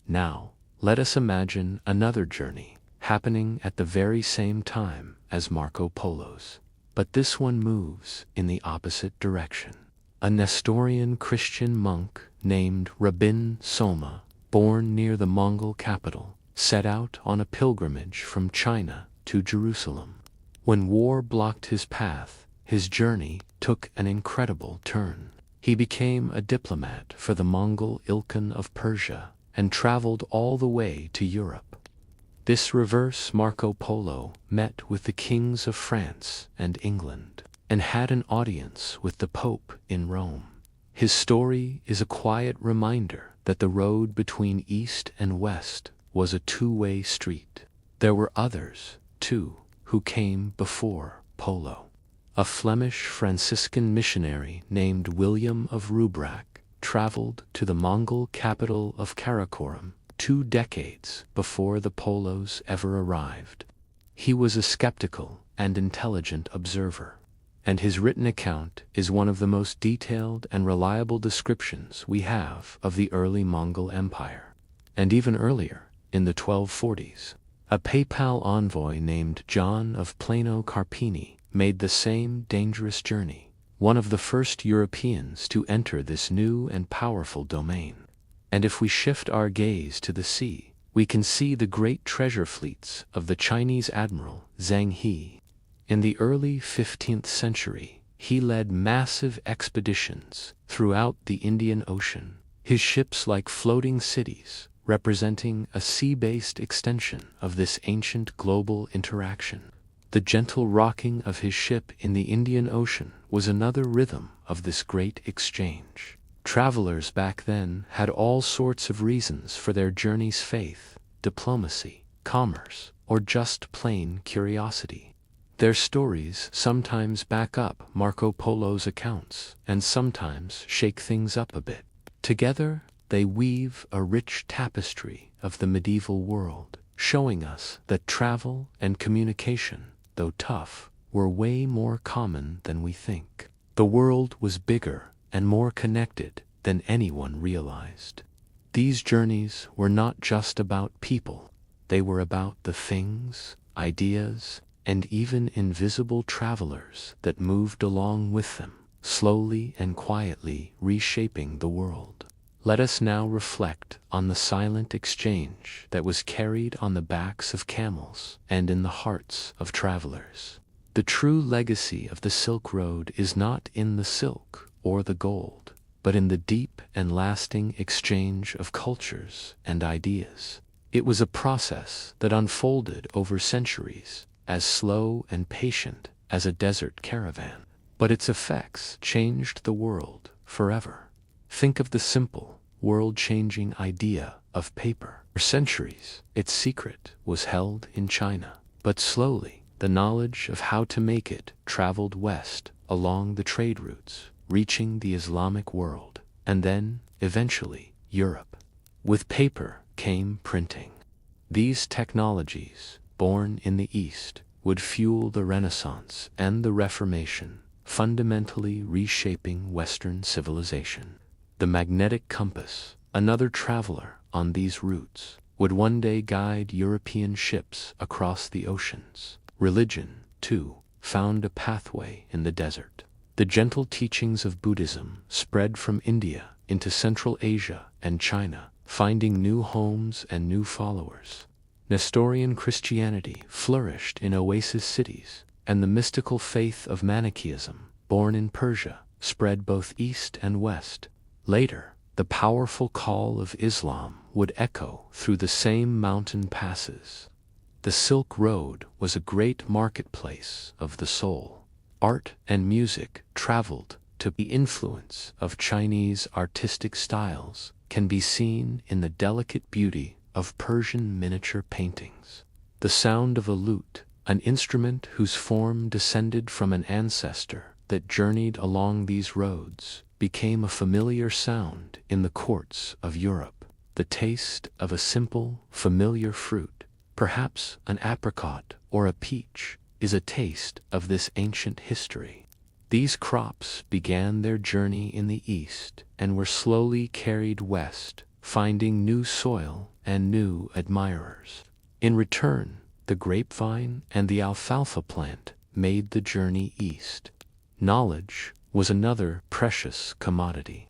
[SPEAKER 1] Now, let us imagine another journey happening at the very same time as Marco Polo's, but this one moves in the opposite direction. A Nestorian Christian monk named Rabin Soma, born near the Mongol capital, set out on a pilgrimage from China to Jerusalem. When war blocked his path, his journey took an incredible turn. He became a diplomat for the Mongol Ilkhan of Persia and traveled all the way to Europe. This reverse Marco Polo met with the kings of France and England, and had an audience with the Pope in Rome. His story is a quiet reminder that the road between East and West was a two-way street. There were others, too, who came before Polo. A Flemish Franciscan missionary named William of Rubrac traveled to the Mongol capital of Karakorum 2 decades before the Polos ever arrived. He was a skeptical and intelligent observer, and his written account is one of the most detailed and reliable descriptions we have of the early Mongol Empire. And even earlier, in the 1240s, a papal envoy named John of Plano Carpini made the same dangerous journey, one of the first Europeans to enter this new and powerful domain. And if we shift our gaze to the sea, we can see the great treasure fleets of the Chinese admiral Zheng He. In the early 15th century, he led massive expeditions throughout the Indian Ocean, his ships like floating cities, representing a sea-based extension of this ancient global interaction. The gentle rocking of his ship in the Indian Ocean was another rhythm of this great exchange. Travelers back then had all sorts of reasons for their journeys: faith, diplomacy, commerce, or just plain curiosity. Their stories sometimes back up Marco Polo's accounts and sometimes shake things up a bit. Together, they weave a rich tapestry of the medieval world, showing us that travel and communication, though tough, were way more common than we think. The world was bigger and more connected than anyone realized. These journeys were not just about people. They were about the things, ideas, and even invisible travelers that moved along with them, slowly and quietly reshaping the world. Let us now reflect on the silent exchange that was carried on the backs of camels and in the hearts of travelers. The true legacy of the Silk Road is not in the silk or the gold, but in the deep and lasting exchange of cultures and ideas. It was a process that unfolded over centuries, as slow and patient as a desert caravan. But its effects changed the world forever. Think of the simple, world-changing idea of paper. For centuries, its secret was held in China, but slowly, the knowledge of how to make it traveled west along the trade routes, reaching the Islamic world, and then, eventually, Europe. With paper came printing. These technologies, born in the East, would fuel the Renaissance and the Reformation, fundamentally reshaping Western civilization. The magnetic compass, another traveler on these routes, would one day guide European ships across the oceans. Religion, too, found a pathway in the desert. The gentle teachings of Buddhism spread from India into Central Asia and China, finding new homes and new followers. Nestorian Christianity flourished in oasis cities, and the mystical faith of Manichaeism, born in Persia, spread both east and west. Later, the powerful call of Islam would echo through the same mountain passes. The Silk Road was a great marketplace of the soul. Art and music traveled to the influence of Chinese artistic styles can be seen in the delicate beauty of Persian miniature paintings. The sound of a lute, an instrument whose form descended from an ancestor that journeyed along these roads, became a familiar sound in the courts of Europe. The taste of a simple, familiar fruit, perhaps an apricot or a peach, is a taste of this ancient history. These crops began their journey in the east and were slowly carried west, finding new soil and new admirers. In return, the grapevine and the alfalfa plant made the journey east. Knowledge was another precious commodity.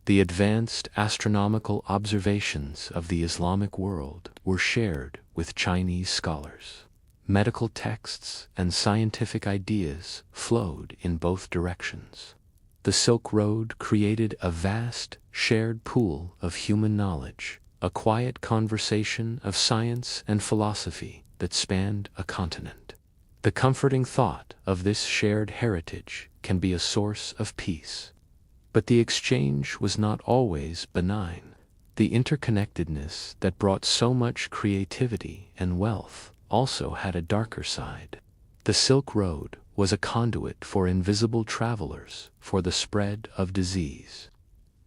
[SPEAKER 1] The advanced astronomical observations of the Islamic world were shared with Chinese scholars. Medical texts and scientific ideas flowed in both directions. The Silk Road created a vast, shared pool of human knowledge, a quiet conversation of science and philosophy that spanned a continent. The comforting thought of this shared heritage can be a source of peace. But the exchange was not always benign. The interconnectedness that brought so much creativity and wealth also had a darker side. The Silk Road was a conduit for invisible travelers for the spread of disease.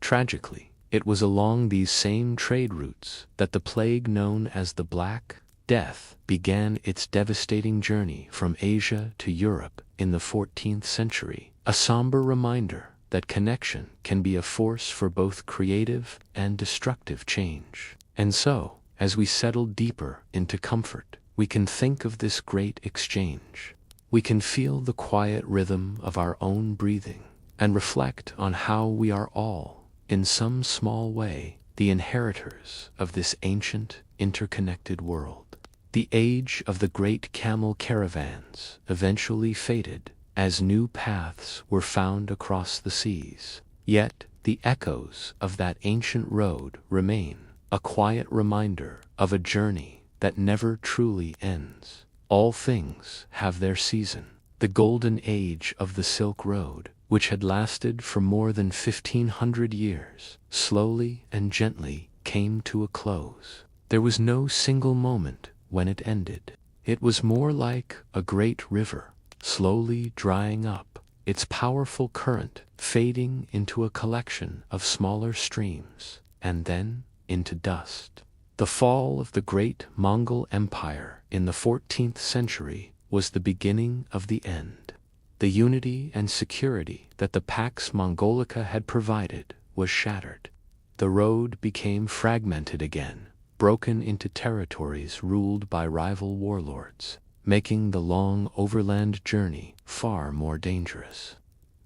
[SPEAKER 1] Tragically, it was along these same trade routes that the plague known as the Black Death began its devastating journey from Asia to Europe in the 14th century, a somber reminder that connection can be a force for both creative and destructive change. And so, as we settle deeper into comfort, we can think of this great exchange. We can feel the quiet rhythm of our own breathing and reflect on how we are all, in some small way, the inheritors of this ancient, interconnected world. The age of the great camel caravans eventually faded as new paths were found across the seas. Yet, the echoes of that ancient road remain, a quiet reminder of a journey that never truly ends. All things have their season. The golden age of the Silk Road, which had lasted for more than 1,500 years, slowly and gently came to a close. There was no single moment when it ended. It was more like a great river, slowly drying up, its powerful current fading into a collection of smaller streams, and then into dust. The fall of the great Mongol Empire in the 14th century was the beginning of the end. The unity and security that the Pax Mongolica had provided was shattered. The road became fragmented again, broken into territories ruled by rival warlords, making the long overland journey far more dangerous.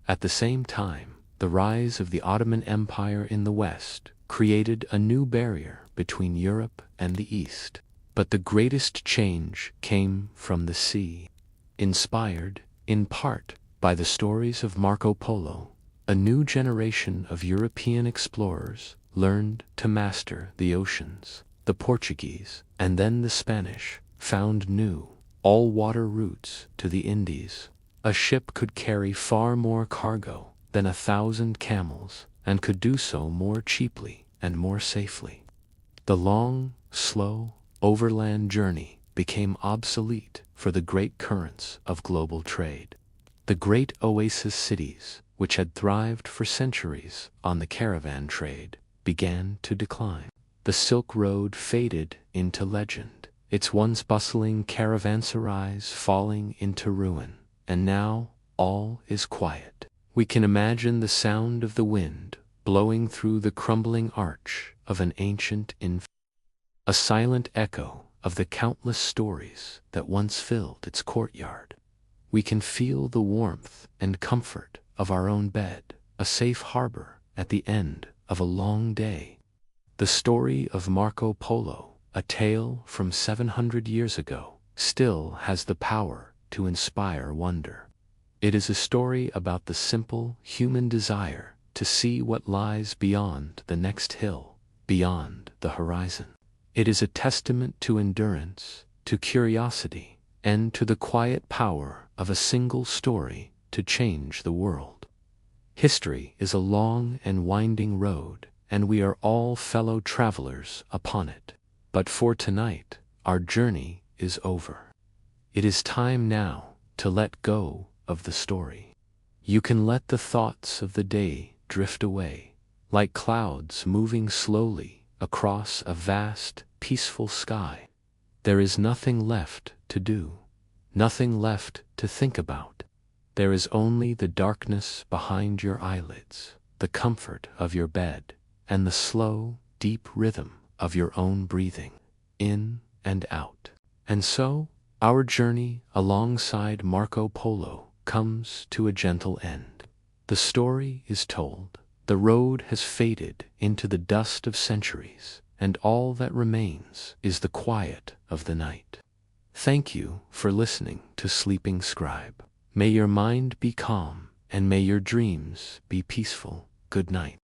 [SPEAKER 1] At the same time, the rise of the Ottoman Empire in the West created a new barrier between Europe and the East. But the greatest change came from the sea. Inspired, in part, by the stories of Marco Polo, a new generation of European explorers learned to master the oceans. The Portuguese, and then the Spanish, found new, all-water routes to the Indies. A ship could carry far more cargo than 1,000 camels, and could do so more cheaply and more safely. The long, slow, overland journey became obsolete for the great currents of global trade. The great oasis cities, which had thrived for centuries on the caravan trade, began to decline. The Silk Road faded into legend, its once bustling caravanserais falling into ruin, and now all is quiet. We can imagine the sound of the wind blowing through the crumbling arch of an ancient a silent echo of the countless stories that once filled its courtyard. We can feel the warmth and comfort of our own bed, a safe harbor at the end of a long day. The story of Marco Polo, a tale from 700 years ago, still has the power to inspire wonder. It is a story about the simple human desire to see what lies beyond the next hill, beyond the horizon. It is a testament to endurance, to curiosity, and to the quiet power of a single story to change the world. History is a long and winding road, and we are all fellow travelers upon it. But for tonight, our journey is over. It is time now to let go of the story. You can let the thoughts of the day drift away, like clouds moving slowly across a vast, peaceful sky. There is nothing left to do, nothing left to think about. There is only the darkness behind your eyelids, the comfort of your bed, and the slow, deep rhythm of your own breathing, in and out. And so, our journey alongside Marco Polo comes to a gentle end. The story is told, the road has faded into the dust of centuries, and all that remains is the quiet of the night. Thank you for listening to Sleeping Scribe. May your mind be calm, and may your dreams be peaceful. Good night.